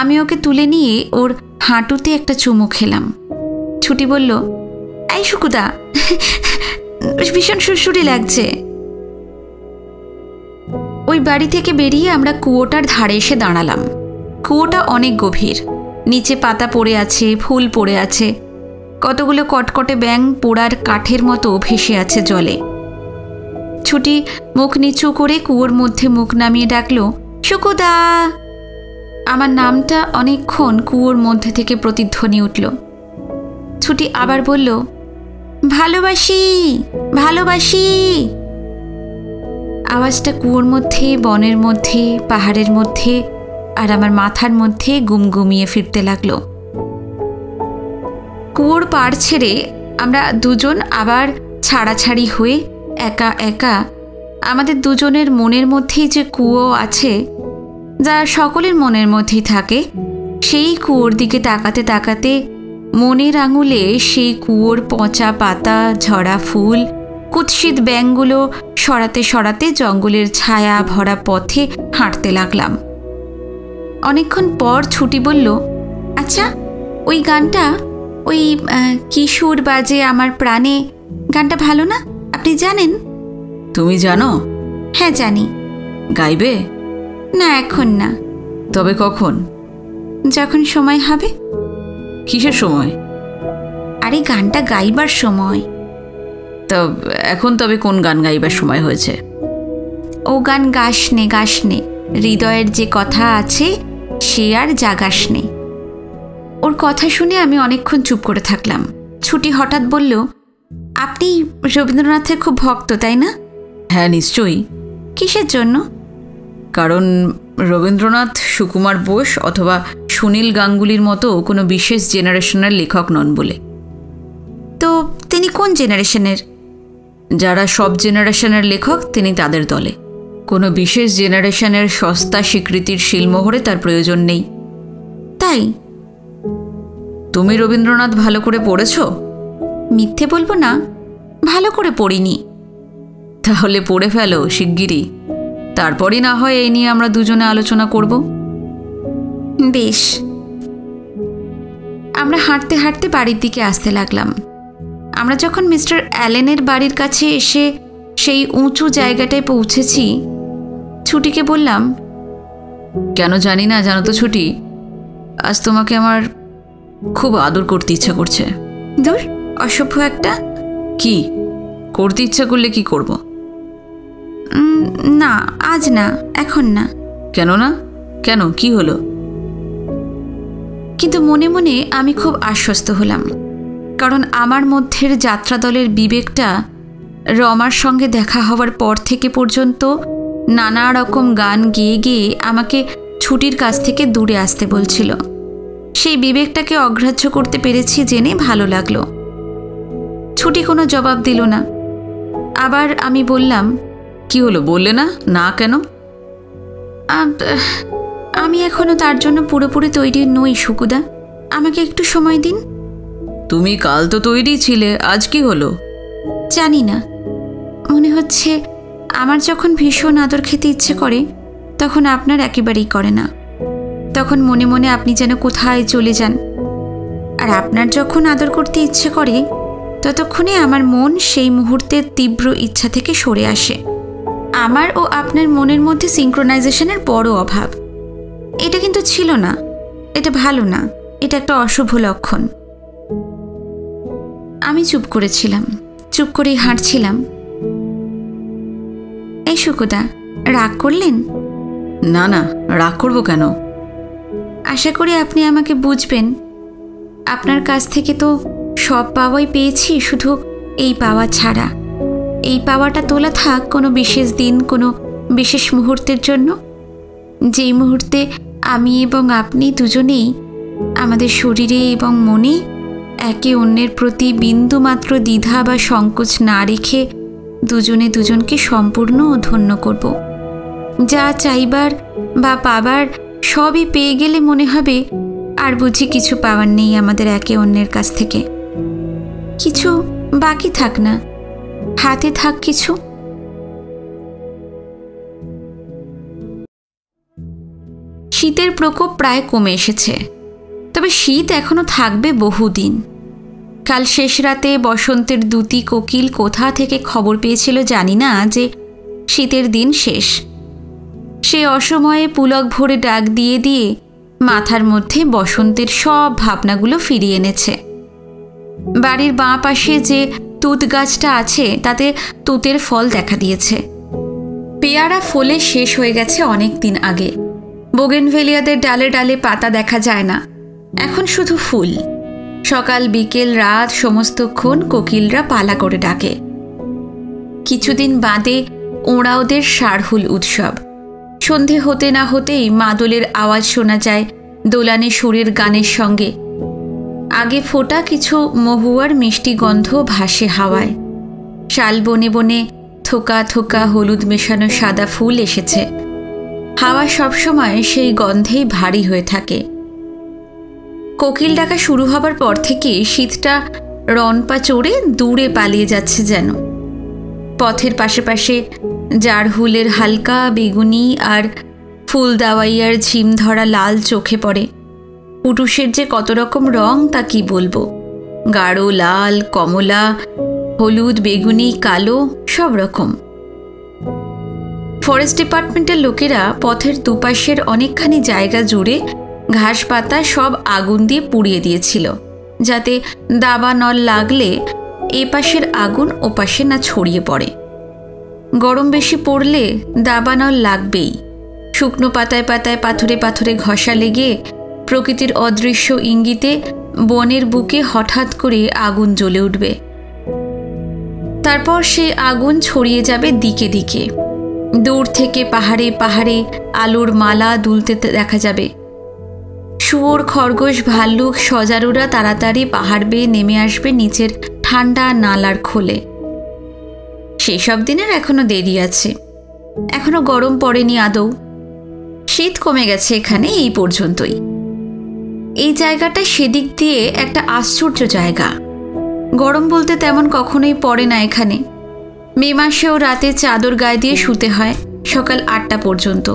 আমি ওকে তুলে নিয়ে ওর হাঁটুতে একটা চুমু খেলাম। ছুটি বলল, এই শুকুদা ভীষণ সুরসুরি লাগছে। ওই বাড়ি থেকে বেরিয়ে আমরা কুয়োটার ধারে এসে দাঁড়ালাম। কুয়োটা অনেক গভীর, নিচে পাতা পড়ে আছে, ফুল পড়ে আছে, কতগুলো কটকটে ব্যাঙ পোড়ার কাঠের মতো ভেসে আছে জলে। ছুটি মুখ নিচু করে কুয়োর মধ্যে মুখ নামিয়ে ডাকলো, শুকুদা। আমার নামটা অনেকক্ষণ কুয়োর মধ্যে থেকে প্রতিধ্বনি উঠল। ছুটি আবার বলল, ভালোবাসি ভালোবাসি। আওয়াজটা কুয়োর মধ্যে, বনের মধ্যে, পাহাড়ের মধ্যে আর আমার মাথার মধ্যে গুমগুমিয়ে ফিরতে লাগলো। কুয়োর পাড় ছেড়ে আমরা দুজন আবার ছাড়াছাড়ি হয়ে একা একা আমাদের দুজনের মনের মধ্যেই যে কুয়ো আছে, যা সকলের মনের মধ্যেই থাকে, সেই কুয়োর দিকে তাকাতে তাকাতে মনের আঙুলে সেই কুয়োর পচা পাতা, ঝরা ফুল, কুৎসিত ব্যাঙগুলো সরাতে সরাতে জঙ্গলের ছায়া ভরা পথে হাঁটতে লাগলাম। অনেকক্ষণ পর ছুটি বলল, আচ্ছা ওই গানটা, ওই কিশোর বাজে আমার প্রাণে, গানটা ভালো না? আপনি জানেন? তুমি জানো? হ্যাঁ জানি। গাইবে? না, এখন না। তবে কখন? যখন সময় হবে। কিসের সময়? আরে গানটা গাইবার সময়। তা এখন তবে কোন গান গাইবার সময় হয়েছে? ও গান গাসনে গাসনে, হৃদয়ের যে কথা আছে সে আর জাগাসনে। ওর কথা শুনে আমি অনেকক্ষণ চুপ করে থাকলাম। ছুটি হঠাৎ বলল, আপনি রবীন্দ্রনাথের খুব ভক্ত, তাই না? হ্যাঁ, নিশ্চয়ই। কিসের জন্য? কারণ রবীন্দ্রনাথ সুকুমার বোস অথবা সুনীল গাঙ্গুলির মতো কোনো বিশেষ জেনারেশনের লেখক নন বলে। তো তিনি কোন জেনারেশনের? যারা সব জেনারেশনের লেখক তিনি তাদের দলে। কোনো বিশেষ জেনারেশনের সস্তা স্বীকৃতির শিলমোহরে তার প্রয়োজন নেই। তাই? তুমি রবীন্দ্রনাথ ভালো করে পড়েছ? মিথ্যে বলবো না, ভালো করে পড়িনি। তাহলে পড়ে ফেলো শিগগিরই, তারপরই না হয় এই নিয়ে আমরা দুজনে আলোচনা করব। বেশ। আমরা হাঁটতে হাঁটতে বাড়ির দিকে আসতে লাগলাম। আমরা যখন মিস্টার অ্যালেনের বাড়ির কাছে এসে সেই উঁচু জায়গাটায় পৌঁছেছি, ছুটিকে বললাম, কেন জানি না, জানো তো ছুটি, আজ তোমাকে আমার খুব আদর করতে ইচ্ছা করছে। দূর, অসভ্য একটা। কি করতে ইচ্ছা করলে কি করব? না, আজ না, এখন না। কেন না? কেন, কি হলো? কিন্তু মনে মনে আমি খুব আশ্বস্ত হলাম, কারণ আমার মধ্যের যাত্রাদলের বিবেকটা রমার সঙ্গে দেখা হওয়ার পর থেকে পর্যন্ত নানা রকম গান গেয়ে গেয়ে আমাকে ছুটির কাছ থেকে দূরে আসতে বলছিল। সেই বিবেকটাকে অগ্রাহ্য করতে পেরেছি জেনে ভালো লাগলো। ছুটি কোনো জবাব দিল না। আবার আমি বললাম, কি হলো, বললে না? না কেন? আমি এখনো তার জন্য পুরোপুরি তৈরি নই সুকুদা, আমাকে একটু সময় দিন। তুমি কাল তো তৈরি ছিলে, আজ কি হলো? জানি না, মনে হচ্ছে আমার যখন ভীষণ আদর খেতে ইচ্ছে করে তখন আপনার একেবারেই করে না। তখন মনে মনে আপনি যেন কোথায় চলে যান। আর আপনার যখন আদর করতে ইচ্ছে করে ততক্ষণে আমার মন সেই মুহূর্তের তীব্র ইচ্ছা থেকে সরে আসে। আমার ও আপনার মনের মধ্যে সিঙ্ক্রোনাইজেশনের বড় অভাব। এটা কিন্তু ছিল না, এটা ভালো না, এটা একটা অশুভ লক্ষণ। আমি চুপ করেছিলাম, চুপ করেই হাঁটছিলাম। এই সুকুদা, রাগ করলেন? না না, রাগ করব কেন? আশা করি আপনি আমাকে বুঝবেন। আপনার কাছ থেকে তো সব পাওয়াই পেয়েছি, শুধু এই পাওয়া ছাড়া। এই পাওয়াটা তোলা থাক কোনো বিশেষ দিন, কোনো বিশেষ মুহূর্তের জন্য, যেই মুহূর্তে আমি এবং আপনি দুজনেই আমাদের শরীরে এবং মনে একে অন্যের প্রতি বিন্দুমাত্র দ্বিধা বা সংকোচ না রেখে দুজনে দুজনকে সম্পূর্ণ ও ধন্য করব। যা চাইবার বা পাবার সবই পেয়ে গেলে মনে হবে আর বুঝি কিছু পাওয়ার নেই আমাদের একে অন্যের কাছ থেকে। কিছু বাকি থাক না, হাতে থাক কিছু। শীতের প্রকোপ প্রায় কমে এসেছে, তবে শীত এখনো থাকবে বহুদিন। কাল শেষ রাতে বসন্তের দুটি কোকিল কোথা থেকে খবর পেয়েছিল জানি না যে শীতের দিন শেষ। সে অসময়ে পুলক ভরে ডাক দিয়ে দিয়ে মাথার মধ্যে বসন্তের সব ভাবনাগুলো ফিরিয়ে এনেছে। বাড়ির বাঁ পাশে যে তুত গাছটা আছে তাতে তুতের ফল দেখা দিয়েছে। পেয়ারা ফলে শেষ হয়ে গেছে অনেক দিন আগে। বোগেনভেলিয়াদের ডালে ডালে পাতা দেখা যায় না, এখন শুধু ফুল। সকাল বিকেল রাত সমস্তক্ষণ কোকিলরা পালা করে ডাকে। কিছুদিন বাদে ওঁরাওদের শারহুল উৎসব। সন্ধে হতে না হতেই মাদলের আওয়াজ শোনা যায় দোলানে সুরের গানের সঙ্গে। আগে ফোটা কিছু মহুয়ার মিষ্টি গন্ধ ভাসে হাওয়ায়। শাল বনে বনে থোকা থোকা হলুদ মেশানো সাদা ফুল এসেছে। হাওয়া সবসময় সেই গন্ধেই ভারী হয়ে থাকে। কোকিল ডাকা শুরু হবার পর থেকে শীতটা রনপা চড়ে দূরে পালিয়ে যাচ্ছে যেন। পথের পাশে পাশে জারহুলের হালকা বেগুনি আর ফুল দাওয়াইয়ার ঝিম ধরা লাল চোখে পড়ে। পুটুসের যে কত রকম রং তা কি বলবো, গাঢ় লাল, কমলা, হলুদ, বেগুনি, কালো, সব রকম। ফরেস্ট ডিপার্টমেন্টের লোকেরা পথের দুপাশের অনেকখানি জায়গা জুড়ে ঘাস পাতা সব আগুন দিয়ে পুড়িয়ে দিয়েছিল, যাতে দাবানল লাগলে এ পাশের আগুন ও পাশে না ছড়িয়ে পড়ে। গরম বেশি পড়লে দাবানল লাগবেই। শুকনো পাতায় পাতায় পাথরে পাথরে ঘষা লেগে প্রকৃতির অদৃশ্য ইঙ্গিতে বনের বুকে হঠাৎ করে আগুন জ্বলে উঠবে। তারপর সেই আগুন ছড়িয়ে যাবে দিকে দিকে। দূর থেকে পাহাড়ে পাহাড়ে আলোর মালা দুলতে দেখা যাবে। শুয়োর, খরগোশ, ভাল্লুক, সজারুরা তাড়াতাড়ি পাহাড় বেয়ে নেমে আসবে নিচের ঠান্ডা নালার খোলে। সেই সব দিনের এখনো দেরি আছে, এখনো গরম পড়েনি আদৌ। শীত কমে গেছে এখানে এই পর্যন্তই। এই জায়গাটা সেদিক দিয়ে একটা আশ্চর্য জায়গা। গরম বলতে তেমন কখনোই পড়ে না এখানে। মে মাসেও রাতে চাদর গায়ে দিয়ে শুতে হয় সকাল 8টা পর্যন্ত,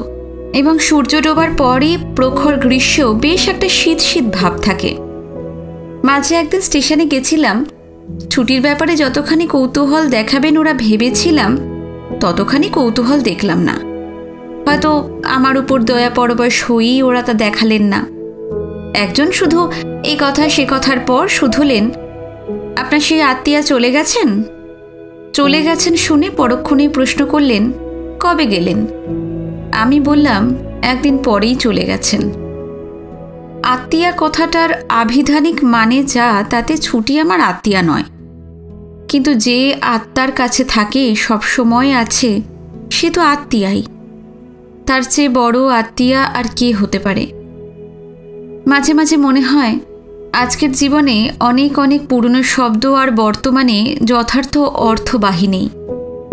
এবং সূর্য ডোবার পরই প্রখর গ্রীষ্মেও বেশ একটা শীত শীত ভাব থাকে। মাঝে একদিন স্টেশনে গেছিলাম। ছুটির ব্যাপারে যতখানি কৌতূহল দেখাবেন ওরা ভেবেছিলাম, ততখানি কৌতূহল দেখলাম না। হয়তো আমার উপর দয়া পরবশ হয়েই ওরা তা দেখালেন না। একজন শুধু এই কথা সে কথার পর শুধলেন, আপনার সেই আত্মীয়া চলে গেছেন? চলে গেছেন শুনে পরক্ষণেই প্রশ্ন করলেন, কবে গেলেন? আমি বললাম, একদিন পরেই চলে গেছেন। আত্মীয়া কথাটার আভিধানিক মানে যা, তাতে ছুটি আমার আত্মীয়া নয়, কিন্তু যে আত্মার কাছে থাকে সবসময় আছে, সে তো আত্মীয়াই। তার চেয়ে বড় আত্মীয়া আর কে হতে পারে? মাঝে মাঝে মনে হয় আজকের জীবনে অনেক অনেক পুরনো শব্দ আর বর্তমানে যথার্থ অর্থবাহী নেই।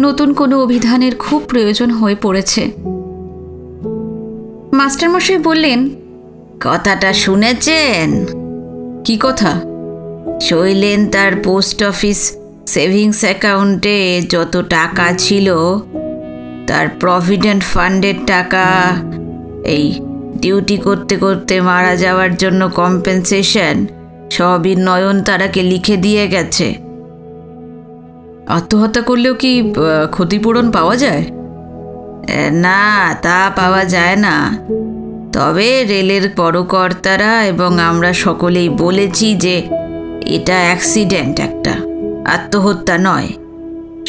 নতুন কোনো অভিধানের খুব প্রয়োজন হয়ে পড়েছে। মাস্টারমশাই বললেন, কথাটা শুনেছেন? কি কথা? শৈলেন তার পোস্ট অফিস সেভিংস অ্যাকাউন্টে যত টাকা ছিল, তার প্রভিডেন্ট ফান্ডের টাকা এই ডিউটি করতে করতে মারা যাওয়ার জন্য কম্পেনসেশন সবই নয়নতারাকে লিখে দিয়ে গেছে। আত্মহত্যা করলেও কি ক্ষতিপূরণ পাওয়া যায়? না, তা পাওয়া যায় না। তবে রেলের বড় কর্তারা এবং আমরা সকলেই বলেছি যে এটা অ্যাক্সিডেন্ট, একটা আত্মহত্যা নয়।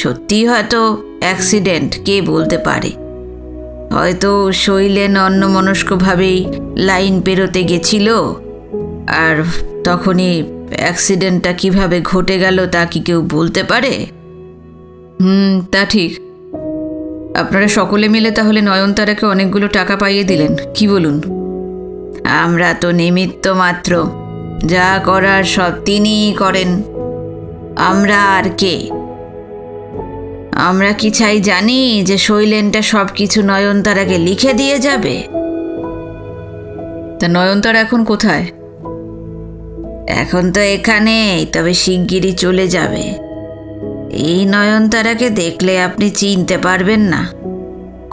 সত্যি হয়তো অ্যাক্সিডেন্ট, কে বলতে পারে। হয়তো শৈলেন অন্যমনস্কভাবেই লাইন পেরোতে গেছিল, আর তখনই অ্যাক্সিডেন্টটা কিভাবে ঘটে গেল তা কি কেউ বলতে পারে? তা ঠিক। আপনারা সকলে মিলে তাহলে নয়নতারাকে অনেকগুলো টাকা পাইয়ে দিলেন, কি বলুন? আমরা তো নিমিত্ত মাত্র, যা করার সব তিনিই করেন। আমরা আর কে? আমরা কি চাই জানি যে শৈলেনটা সব কিছু নয়নতারাকে লিখে দিয়ে যাবে? তা নয়নতারা এখন কোথায়? এখন তো এখানেই, তবে শিগগিরই চলে যাবে। এই নয়নতারাকে দেখলে আপনি চিনতে পারবেন না।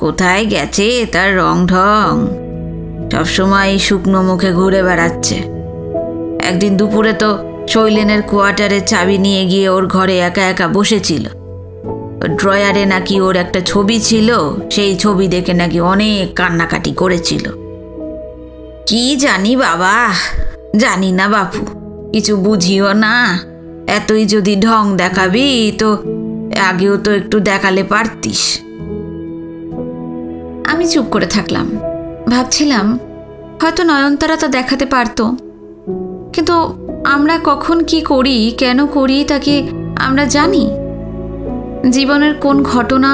কোথায় গেছে তার রং ঢং, সবসময় শুকনো মুখে ঘুরে বেড়াচ্ছে। একদিন দুপুরে তো শৈলেনের কোয়ার্টারের চাবি নিয়ে গিয়ে ওর ঘরে একা একা বসেছিল। ড্রয়ারে নাকি ওর একটা ছবি ছিল, সেই ছবি দেখে নাকি অনেক কান্নাকাটি করেছিল। কি জানি বাবা, জানি না বাপু, কিছু বুঝিও না। এতই যদি ঢং দেখাবি তো আগেও তো একটু দেখালে পারতিস। আমি চুপ করে থাকলাম। ভাবছিলাম হয়তো নয়নতারা তা দেখাতে পারত, কিন্তু আমরা কখন কি করি, কেন করি, তাকে আমরা জানি। জীবনের কোন ঘটনা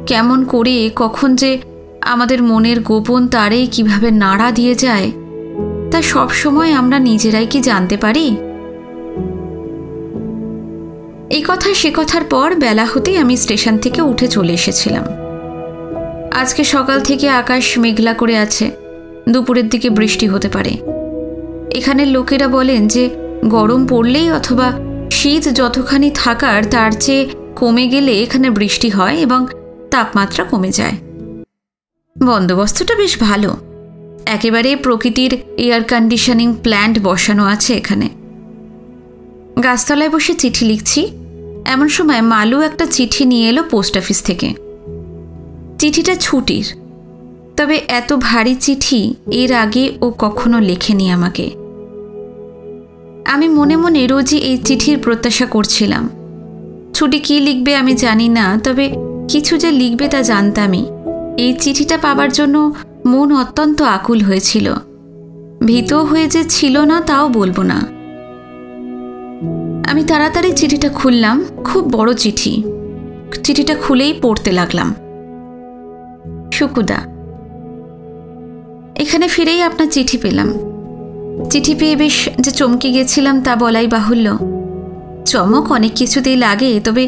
কেমন করে কখন যে আমাদের মনের গোপন তারে কিভাবে নাড়া দিয়ে যায়, তা সব সময় আমরা নিজেরাই কি জানতে পারি? এই কথা সে কথার পর বেলা হতেই আমি স্টেশন থেকে উঠে চলে এসেছিলাম। আজকে সকাল থেকে আকাশ মেঘলা করে আছে, দুপুরের দিকে বৃষ্টি হতে পারে। এখানের লোকেরা বলেন যে গরম পড়লেই অথবা শীত যতখানি থাকার তার চেয়ে কমে গেলে এখানে বৃষ্টি হয় এবং তাপমাত্রা কমে যায়। বন্দোবস্তটা বেশ ভালো, একেবারে প্রকৃতির এয়ার কন্ডিশনিং প্ল্যান্ট বসানো আছে এখানে। গাছতলায় বসে চিঠি লিখছি, এমন সময় মালু একটা চিঠি নিয়ে এলো পোস্ট অফিস থেকে। চিঠিটা ছুটির, তবে এত ভারী চিঠি এর আগে ও কখনো লেখেনি আমাকে। আমি মনে মনে রোজই এই চিঠির প্রত্যাশা করছিলাম। ছুটি কি লিখবে আমি জানি না, তবে কিছু যে লিখবে তা জানতামই। এই চিঠিটা পাবার জন্য মন অত্যন্ত আকুল হয়েছিল। ভীত হয়ে যে ছিল না তাও বলবো না। আমি তাড়াতাড়ি চিঠিটা খুললাম। খুব বড় চিঠি, চিঠিটা খুলেই পড়তে লাগলাম। শুকুদা, এখানে ফিরেই আপনার চিঠি পেলাম। চিঠি পেয়ে বেশ যে চমকে গেছিলাম তা বলাই বাহুল্য। চমক অনেক কিছুতেই লাগে, তবে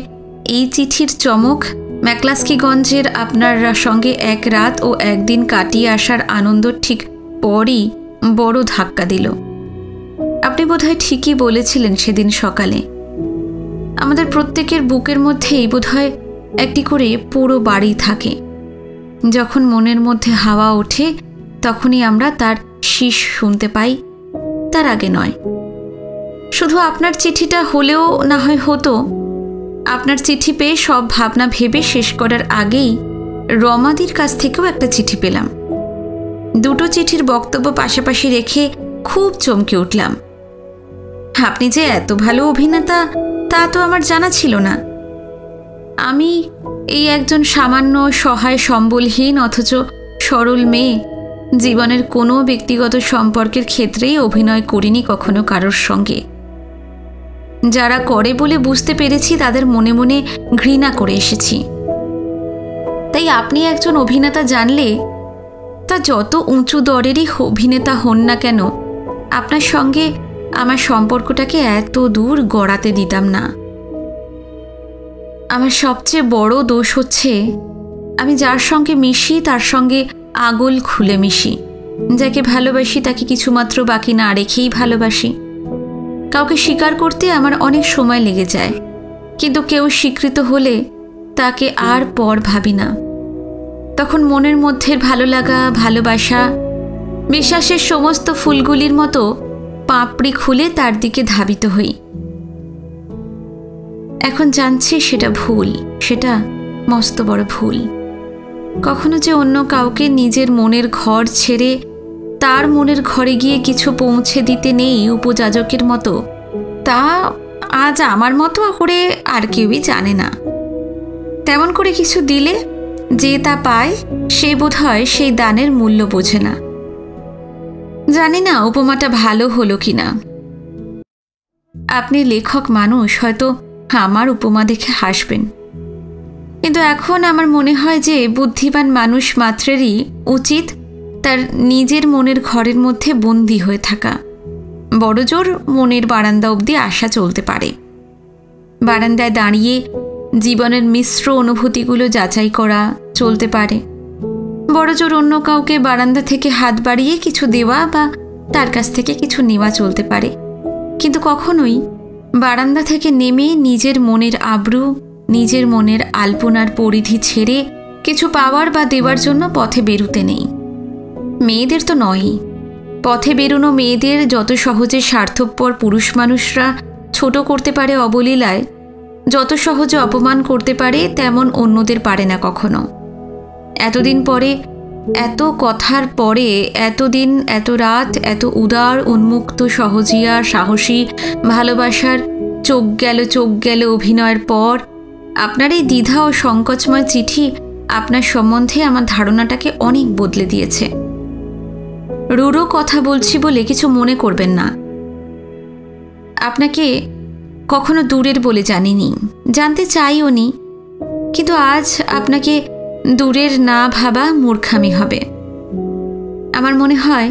এই চিঠির চমক ম্যাকলাস্কিগঞ্জের আপনার সঙ্গে এক রাত ও একদিন কাটিয়ে আসার আনন্দ ঠিক পরই বড় ধাক্কা দিল। আপনি বোধহয় ঠিকই বলেছিলেন সেদিন সকালে। আমাদের প্রত্যেকের বুকের মধ্যেই বোধহয় একটি করে পুরো বাড়ি থাকে। যখন মনের মধ্যে হাওয়া ওঠে তখনই আমরা তার শীষ শুনতে পাই, তার আগে নয়। শুধু আপনার চিঠিটা হলেও না হয় হতো। আপনার চিঠি পেয়ে সব ভাবনা ভেবে শেষ করার আগেই রমাদির কাছ থেকেও একটা চিঠি পেলাম। দুটো চিঠির বক্তব্য পাশাপাশি রেখে খুব চমকে উঠলাম। আপনি যে এত ভালো অভিনেতা তা তো আমার জানা ছিল না। আমি এই একজন সামান্য সহায় সম্বলহীন অথচ সরল মেয়ে, জীবনের কোনো ব্যক্তিগত সম্পর্কের ক্ষেত্রেই অভিনয় করিনি কখনো কারোর সঙ্গে। যারা করে বলে বুঝতে পেরেছি তাদের মনে মনে ঘৃণা করে এসেছি। তাই আপনি একজন অভিনেতা জানলে, তা যত উঁচু দরেরই অভিনেতা হন না কেন, আপনার সঙ্গে আমার সম্পর্কটাকে এত দূর গড়াতে দিতাম না। আমার সবচেয়ে বড় দোষ হচ্ছে আমি যার সঙ্গে মিশি তার সঙ্গে আগল খুলে মিশি। যাকে ভালোবাসি তাকে কিছুমাত্র বাকি না রেখেই ভালোবাসি। কাউকে স্বীকার করতে আমার অনেক সময় লেগে যায়, কিন্তু কেউ স্বীকৃত হলে তাকে আর পর ভাবি না। তখন মনের মধ্যে ভালো লাগা, ভালোবাসা, বিশ্বাসের সমস্ত ফুলগুলির মতো পাপড়ি খুলে তার দিকে ধাবিত হই। এখন জানছি সেটা ভুল, সেটা মস্ত বড় ভুল। কখনো যে অন্য কাউকে নিজের মনের ঘর ছেড়ে তার মনের ঘরে গিয়ে কিছু পৌঁছে দিতে নেই উপযাজকের মতো, তা আজ আমার মতো করে আর কেউই জানে না। তেমন করে কিছু দিলে যে তা পায় সে বোধহয় সেই দানের মূল্য বোঝে না। জানি না উপমাটা ভালো হলো কিনা। আপনি লেখক মানুষ, হয়তো আমার উপমা দেখে হাসবেন, কিন্তু এখন আমার মনে হয় যে বুদ্ধিমান মানুষ মাত্রেরই উচিত তার নিজের মনের ঘরের মধ্যে বন্দী হয়ে থাকা। বড়জোর মনের বারান্দা অবধি আসা চলতে পারে। বারান্দায় দাঁড়িয়ে জীবনের মিশ্র অনুভূতিগুলো যাচাই করা চলতে পারে। বড়জোর অন্য কাউকে বারান্দা থেকে হাত বাড়িয়ে কিছু দেওয়া বা তার কাছ থেকে কিছু নেওয়া চলতে পারে, কিন্তু কখনোই বারান্দা থেকে নেমে নিজের মনের আব্রু, নিজের মনের আলপনার পরিধি ছেড়ে কিছু পাওয়ার বা দেওয়ার জন্য পথে বেরুতে নেই। মেয়েদের তো নয়ই। পথে বেরোনো মেয়েদের যত সহজে স্বার্থপর পুরুষ মানুষরা ছোট করতে পারে অবলীলায়, যত সহজে অপমান করতে পারে, তেমন অন্যদের পারে না কখনো। এতদিন পরে, এত কথার পরে, এতদিন, এত রাত, এত উদার, উন্মুক্ত, সহজিয়া, সাহসী, ভালোবাসার চোখ গেল অভিনয়ের পর আপনার এই দ্বিধা ও সংকোচময় চিঠি আপনার সম্বন্ধে আমার ধারণাটাকে অনেক বদলে দিয়েছে। রূঢ় কথা বলছি বলে কিছু মনে করবেন না। আপনাকে কখনো দূরের বলে জানিনি, জানতে চাইও নি, কিন্তু আজ আপনাকে দূরের না ভাবা মূর্খামি হবে। আমার মনে হয়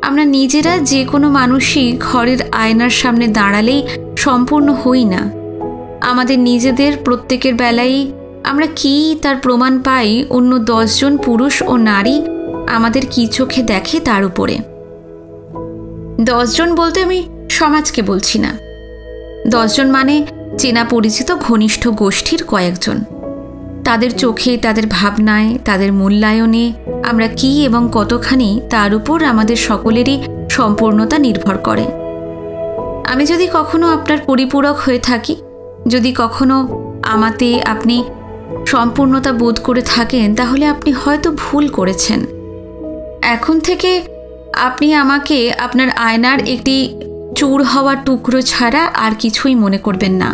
আমরা নিজেরা যে কোনো মানুষই ঘরের আয়নার সামনে দাঁড়ালেই সম্পূর্ণ হই না। আমাদের নিজেদের প্রত্যেকের বেলায় আমরা কি তার প্রমাণ পাই অন্য 10 জন পুরুষ ও নারী আমাদের কি চোখে দেখে তার উপরে। 10 জন বলতে আমি সমাজকে বলছি না। 10 জন মানে চেনা পরিচিত ঘনিষ্ঠ গোষ্ঠীর কয়েকজন। তাদের চোখে, তাদের ভাবনায়, তাদের মূল্যায়নে আমরা কি এবং কতখানি তার উপর আমাদের সকলেরই সম্পূর্ণতা নির্ভর করে। আমি যদি কখনো আপনার পরিপূরক হয়ে থাকি, যদি কখনো আমাতে আপনি সম্পূর্ণতা বোধ করে থাকেন, তাহলে আপনি হয়তো ভুল করেছেন। এখন থেকে আপনি আমাকে আপনার আয়নার একটি চুর হওয়া টুকরো ছাড়া আর কিছুই মনে করবেন না।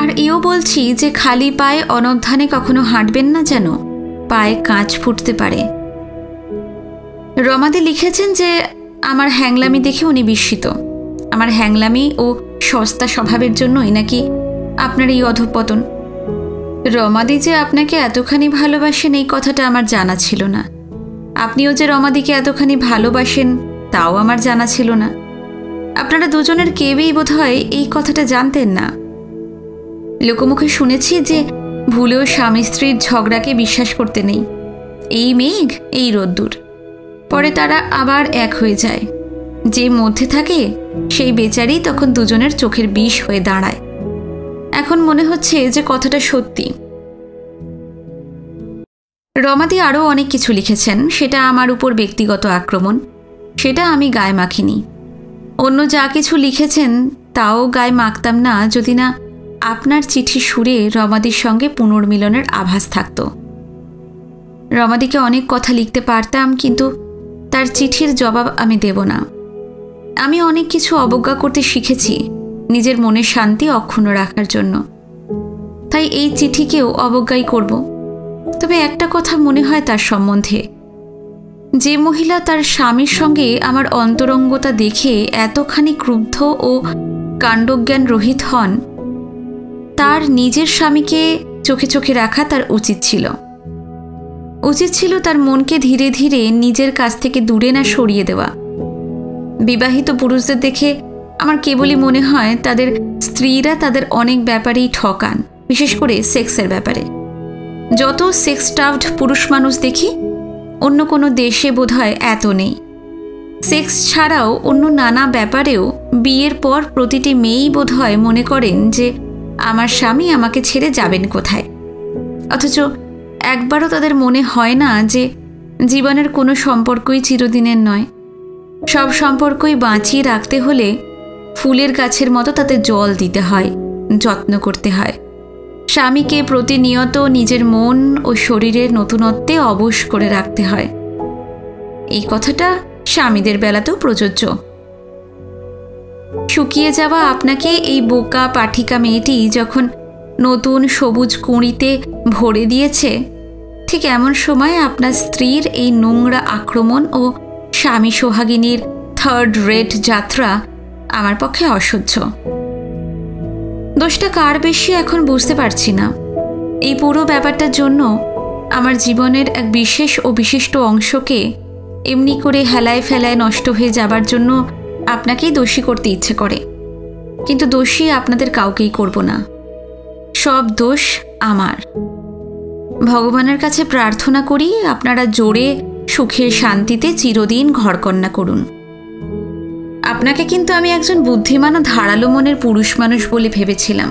আর এও বলছি যে খালি পায়ে অনধ্যানে কখনো হাঁটবেন না, যেন পায়ে কাঁচ ফুটতে পারে। রমাদি লিখেছেন যে আমার হ্যাংলামি দেখে উনি বিস্মিত। আমার হ্যাংলামি ও সস্তা স্বভাবের জন্যই নাকি আপনার এই অধঃপতন। রমাদি যে আপনাকে এতখানি ভালোবাসেন এই কথাটা আমার জানা ছিল না। আপনিও যে রমাদিকে এতখানি ভালোবাসেন তাও আমার জানা ছিল না। আপনারা দুজনের কেউই বোধহয় এই কথাটা জানতেন না। লোকমুখে শুনেছি যে ভুলেও স্বামী স্ত্রীর ঝগড়াকে বিশ্বাস করতে নেই। এই মেঘ এই রোদ্দুর, পরে তারা আবার এক হয়ে যায়। যে মধ্যে থাকে সেই বেচারি তখন দুজনের চোখের বিষ হয়ে দাঁড়ায়। এখন মনে হচ্ছে যে কথাটা সত্যি। রমাদি আরও অনেক কিছু লিখেছেন, সেটা আমার উপর ব্যক্তিগত আক্রমণ, সেটা আমি গায়ে মাখিনি। অন্য যা কিছু লিখেছেন তাও গায়ে মাখতাম না যদি না আপনার চিঠি সুরে রমাদির সঙ্গে পুনর্মিলনের আভাস থাকত। রমাদিকে অনেক কথা লিখতে পারতাম, কিন্তু তার চিঠির জবাব আমি দেব না। আমি অনেক কিছু অবজ্ঞা করতে শিখেছি নিজের মনের শান্তি অক্ষুণ্ণ রাখার জন্য, তাই এই চিঠিকেও অবজ্ঞাই করব। তবে একটা কথা মনে হয় তার সম্বন্ধে, যে মহিলা তার স্বামীর সঙ্গে আমার অন্তরঙ্গতা দেখে এতখানি ক্রুদ্ধ ও কাণ্ডজ্ঞান রহিত হন, তার নিজের স্বামীকে চোখে চোখে রাখা তার উচিত ছিল। উচিত ছিল তার মনকে ধীরে ধীরে নিজের কাছ থেকে দূরে না সরিয়ে দেওয়া। বিবাহিত পুরুষদের দেখে আমার কেবলই মনে হয় তাদের স্ত্রীরা তাদের অনেক ব্যাপারেই ঠকান, বিশেষ করে সেক্সের ব্যাপারে। যত সেক্স স্টাভড পুরুষ মানুষ দেখি অন্য কোনো দেশে বোধহয় এত নেই। সেক্স ছাড়াও অন্য নানা ব্যাপারেও বিয়ের পর প্রতিটি মেয়েই বোধহয় মনে করেন যে আমার স্বামী আমাকে ছেড়ে যাবেন কোথায়, অথচ একবারও তাদের মনে হয় না যে জীবনের কোনো সম্পর্কই চিরদিনের নয়। সব সম্পর্কই বাঁচিয়ে রাখতে হলে ফুলের গাছের মতো তাতে জল দিতে হয়, যত্ন করতে হয়। স্বামীকে প্রতিনিয়ত নিজের মন ও শরীরের নতুনত্বে অবশ করে রাখতে হয়। এই কথাটা স্বামীদের বেলাতেও প্রযোজ্য। শুকিয়ে যাওয়া আপনাকে এই বোকা পাঠিকা মেয়েটি যখন নতুন সবুজ কুঁড়িতে ভরে দিয়েছে, ঠিক এমন সময় আপনার স্ত্রীর এই নোংরা আক্রমণ ও স্বামী সোহাগিনীর থার্ড রেট যাত্রা আমার পক্ষে অসহ্য। দোষটা কার বেশি এখন বুঝতে পারছি না। এই পুরো ব্যাপারটার জন্য আমার জীবনের এক বিশেষ ও বিশিষ্ট অংশকে এমনি করে হেলায় ফেলায় নষ্ট হয়ে যাবার জন্য আপনাকেই দোষী করতে ইচ্ছে করে, কিন্তু দোষী আপনাদের কাউকেই করব না। সব দোষ আমার। ভগবানের কাছে প্রার্থনা করি আপনারা জোরে সুখে শান্তিতে চিরদিন ঘরকন্যা করুন। আপনাকে কিন্তু আমি একজন বুদ্ধিমান ও ধারালো মনের পুরুষ মানুষ বলে ভেবেছিলাম।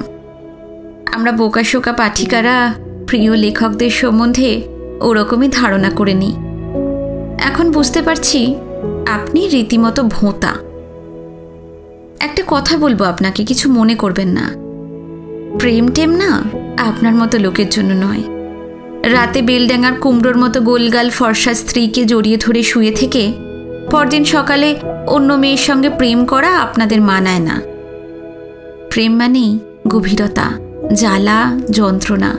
আমরা বোকাশোকা পাঠিকারা প্রিয় লেখকদের সম্বন্ধে ওরকমই ধারণা করে নিই। এখন বুঝতে পারছি আপনি রীতিমতো ভোঁতা। একটা কথা বলবো আপনাকে, কিছু মনে করবেন না। প্রেম টেম না আপনার মতো লোকের জন্য নয়। রাতে বেলডাঙার কুমড়োর মতো গোলগাল ফর্সা স্ত্রীকে জড়িয়ে ধরে শুয়ে থেকে পরদিন সকালে অন্য মেয়ের সঙ্গে প্রেম করা আপনাদের মানায় না। প্রেম মানেই গভীরতা, জ্বালা, যন্ত্রণা,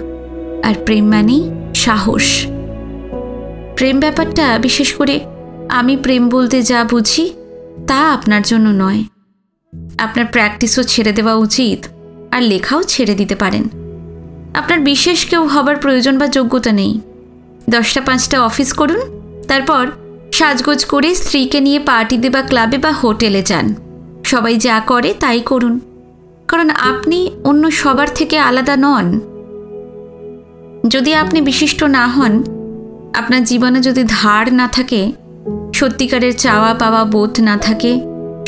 আর প্রেম মানেই সাহস। প্রেম ব্যাপারটা, বিশেষ করে আমি প্রেম বলতে যা বুঝি তা আপনার জন্য নয়। আপনার প্র্যাকটিসও ছেড়ে দেওয়া উচিত, আর লেখাও ছেড়ে দিতে পারেন। আপনার বিশেষ কেউ হবার প্রয়োজন বা যোগ্যতা নেই। 10টা 5টা অফিস করুন, তারপর সাজগোজ করে স্ত্রীকে নিয়ে পার্টিতে বা ক্লাবে বা হোটেলে যান। সবাই যা করে তাই করুন, কারণ আপনি অন্য সবার থেকে আলাদা নন। যদি আপনি বিশিষ্ট না হন, আপনার জীবনে যদি ধার না থাকে, সত্যিকারের চাওয়া পাওয়া বোধ না থাকে,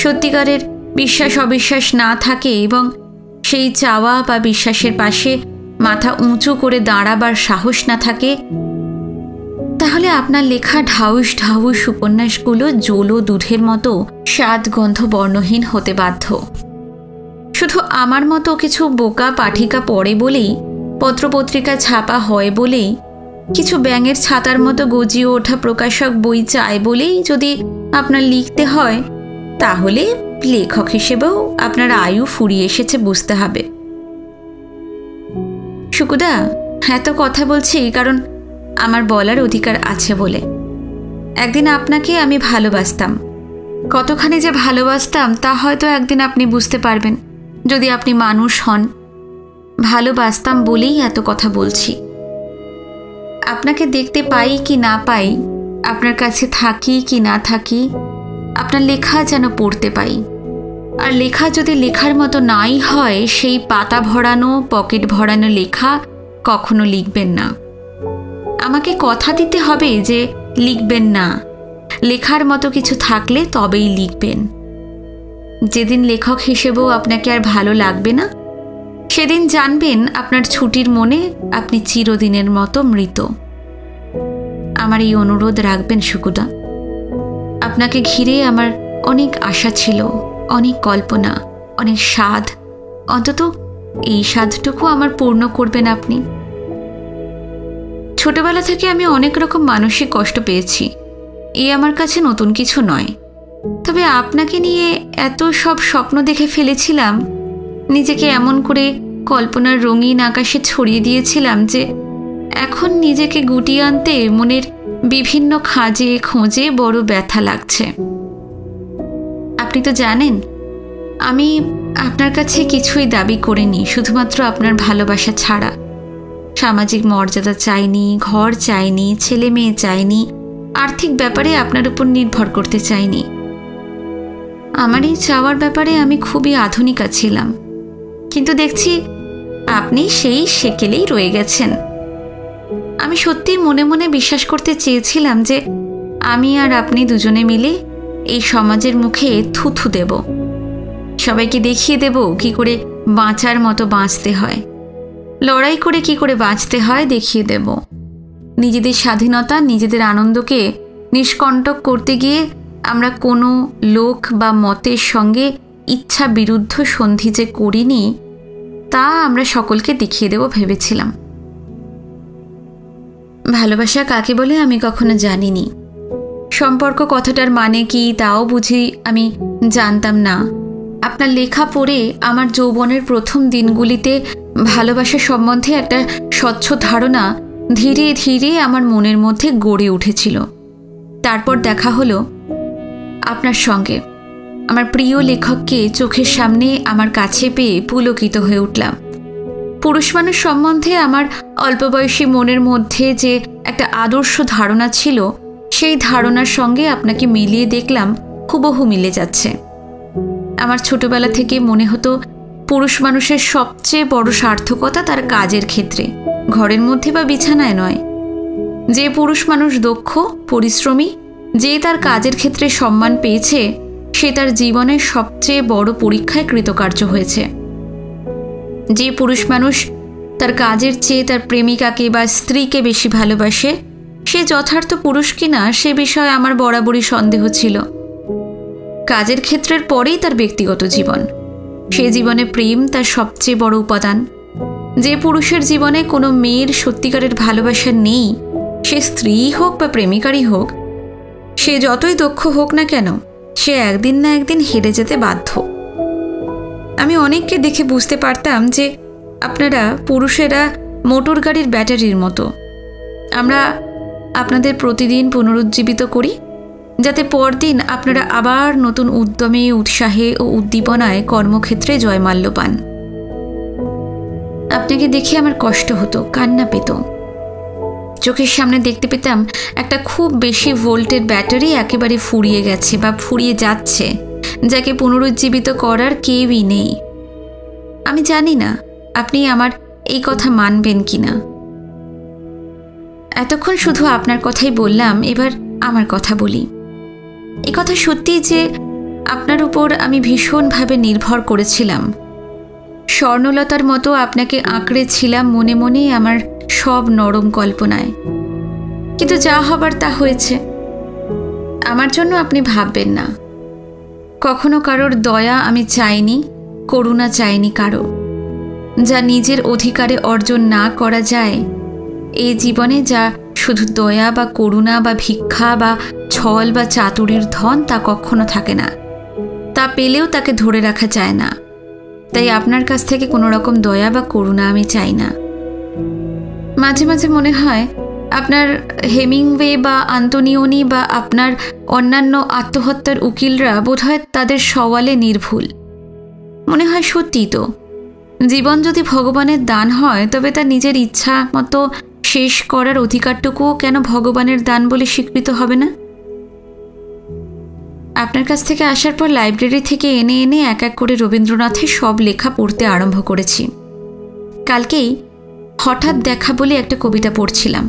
সত্যিকারের বিশ্বাস অবিশ্বাস না থাকে, এবং সেই চাওয়া বা বিশ্বাসের পাশে মাথা উঁচু করে দাঁড়াবার সাহস না থাকে, তাহলে আপনার লেখা ঢাউস ঢাউস উপন্যাসগুলো জলো দুধের মতো স্বাদ গন্ধ বর্ণহীন হতে বাধ্য। শুধু আমার মতো কিছু বোকা পাঠিকা পড়ে বলেই, পত্রপত্রিকা ছাপা হয় বলেই, কিছু ব্যাঙের ছাতার মতো গজিয়ে ওঠা প্রকাশক বই চায় বলেই যদি আপনার লিখতে হয়, তাহলে লেখক হিসেবেও আপনার আয়ু ফুরিয়ে এসেছে বুঝতে হবে। শুকুদা, হ্যাঁ তো কথা বলছি কারণ আমার বলার অধিকার আছে বলে। একদিন আপনাকে আমি ভালোবাসতাম। কতখানি যে ভালোবাসতাম তা হয়তো একদিন আপনি বুঝতে পারবেন, যদি আপনি মানুষ হন। ভালোবাসতাম বলেই এত কথা বলছি। আপনাকে দেখতে পাই কি না পাই, আপনার কাছে থাকি কি না থাকি, আপনার লেখা যেন পড়তে পাই। আর লেখা যদি লেখার মতো নাই হয়, সেই পাতা ভরানো পকেট ভরানো লেখা কখনো লিখবেন না। আমাকে কথা দিতে হবে যে লিখবেন না, লেখার মতো কিছু থাকলে তবেই লিখবেন। যেদিন লেখক হিসেবেও আপনাকে আর ভালো লাগবে না, সেদিন জানবেন আপনার ছুটির মনে আপনি চিরদিনের মতো মৃত। আমার এই অনুরোধ রাখবেন শুকুদা। আপনাকে ঘিরে আমার অনেক আশা ছিল, অনেক কল্পনা, অনেক স্বাদ। অন্তত এই স্বাদটুকু আমার পূর্ণ করবেন আপনি। ছোটবেলা থেকে আমি অনেক রকম মানসিক কষ্ট পেয়েছি, এ আমার কাছে নতুন কিছু নয়। তবে আপনাকে নিয়ে এত সব স্বপ্ন দেখে ফেলেছিলাম, নিজেকে এমন করে কল্পনার রঙিন আকাশে ছড়িয়ে দিয়েছিলাম যে এখন নিজেকে গুটিয়ে আনতে মনের বিভিন্ন খাঁজে খোঁজে বড় ব্যথা লাগছে। আপনি তো জানেন আমি আপনার কাছে কিছুই দাবি করিনি, শুধুমাত্র আপনার ভালোবাসা ছাড়া। সামাজিক মর্যাদা চাইনি, ঘর চাইনি, ছেলে মেয়ে চাইনি, আর্থিক ব্যাপারে আপনার উপর নির্ভর করতে চাইনি। আমার এই চাওয়ার ব্যাপারে আমি খুবই আধুনিকা ছিলাম, কিন্তু দেখছি আপনি সেই সেকেলেই রয়ে গেছেন। আমি সত্যি মনে মনে বিশ্বাস করতে চেয়েছিলাম যে আমি আর আপনি দুজনে মিলে এই সমাজের মুখে থুথু দেব, সবাইকে দেখিয়ে দেব কি করে বাঁচার মতো বাঁচতে হয়, লড়াই করে কি করে বাঁচতে হয় দেখিয়ে দেব। নিজেদের স্বাধীনতা, নিজেদের আনন্দকে নিষ্কণ্টক করতে গিয়ে আমরা কোনো লোক বা মতের সঙ্গে ইচ্ছা বিরুদ্ধ সন্ধি যে করিনি, তা আমরা সকলকে দেখিয়ে দেব ভেবেছিলাম। ভালোবাসা কাকে বলে আমি কখনো জানিনি। সম্পর্ক কথাটার মানে কি তাও বুঝি আমি জানতাম না। আপনার লেখা পড়ে আমার যৌবনের প্রথম দিনগুলিতে ভালোবাসা সম্বন্ধে একটা স্বচ্ছ ধারণা ধীরে ধীরে আমার মনের মধ্যে গড়ে উঠেছিল। তারপর দেখা হলো আপনার সঙ্গে। আমার প্রিয় লেখককে চোখের সামনে আমার কাছে পেয়ে পুলকিত হয়ে উঠলাম। পুরুষ মানুষ সম্বন্ধে আমার অল্পবয়সী মনের মধ্যে যে একটা আদর্শ ধারণা ছিল, সেই ধারণার সঙ্গে আপনাকে মিলিয়ে দেখলাম হুবহু মিলে যাচ্ছে। আমার ছোটবেলা থেকে মনে হতো পুরুষ মানুষের সবচেয়ে বড় সার্থকতা তার কাজের ক্ষেত্রে, ঘরের মধ্যে বা বিছানায় নয়। যে পুরুষ মানুষ দক্ষ, পরিশ্রমী, যে তার কাজের ক্ষেত্রে সম্মান পেয়েছে, সে তার জীবনের সবচেয়ে বড় পরীক্ষায় কৃতকার্য হয়েছে। যে পুরুষ মানুষ তার কাজের চেয়ে তার প্রেমিকাকে বা স্ত্রীকে বেশি ভালোবাসে, সে যথার্থ পুরুষ কিনা সে বিষয়ে আমার বরাবরই সন্দেহ ছিল। কাজের ক্ষেত্রের পরেই তার ব্যক্তিগত জীবন, সে জীবনে প্রেম তার সবচেয়ে বড় উপাদান। যে পুরুষের জীবনে কোনো মেয়ের সত্যিকারের ভালোবাসা নেই, সে স্ত্রী হোক বা প্রেমিকারই হোক, সে যতই দক্ষ হোক না কেন, সে একদিন না একদিন হেরে যেতে বাধ্য। আমি অনেককে দেখে বুঝতে পারতাম যে আপনারা পুরুষেরা মোটর গাড়ির ব্যাটারির মতো। আমরা আপনাদের প্রতিদিন পুনরুজ্জীবিত করি, যাতে পরদিন আপনারা আবার নতুন উদ্যমে, উৎসাহে ও উদ্দীপনায় কর্মক্ষেত্রে জয়মাল্য পান। আপনাকে দেখে আমার কষ্ট হতো, কান্না পেত। চোখের সামনে দেখতে পেতাম একটা খুব বেশি ভোল্টের ব্যাটারি একেবারে ফুরিয়ে গেছে বা ফুরিয়ে যাচ্ছে, যাকে পুনরুজ্জীবিত করার কেউই নেই। আমি জানি না আপনি আমার এই কথা মানবেন কিনা। এতক্ষণ শুধু আপনার কথাই বললাম, এবার আমার কথা বলি। এই কথা সত্যি যে আপনার উপর আমি ভীষণভাবে নির্ভর করেছিলাম। স্বর্ণলতার মতো আপনাকে আঁকড়েছিলাম মনে মনে আমার সব নরম কল্পনায়। কিন্তু যা হবার তা হয়েছে। আমার জন্য আপনি ভাববেন না। কখনো কারোর দয়া আমি চাইনি, করুণা চাইনি কারো। যা নিজের অধিকারে অর্জন না করা যায় এই জীবনে, যা শুধু দয়া বা করুণা বা ভিক্ষা বা ছল বা চাতুরির ধন, তা কখনো থাকে না। তা পেলেও তাকে ধরে রাখা যায় না। তাই আপনার কাছ থেকে কোনো রকম দয়া বা করুণা আমি চাই না। মাঝে মাঝে মনে হয় আপনার হেমিংওয়ে বা আন্তোনিওনি বা আপনার অন্যান্য আত্মহত্যার উকিলরা বোধহয় তাদের সওয়ালে নির্ভুল। মনে হয় সত্যিই তো জীবন যদি ভগবানের দান হয় তবে তার নিজের ইচ্ছা মতো শেষ করার অধিকারটুকুও কেন ভগবানের দান বলে স্বীকৃত হবে না? আপনার কাছ থেকে আসার পর লাইব্রেরি থেকে এনে এনে এক এক করে রবীন্দ্রনাথের সব লেখা পড়তে আরম্ভ করেছি। কালকেই হঠাৎ দেখা বলে একটা কবিতা পড়ছিলাম।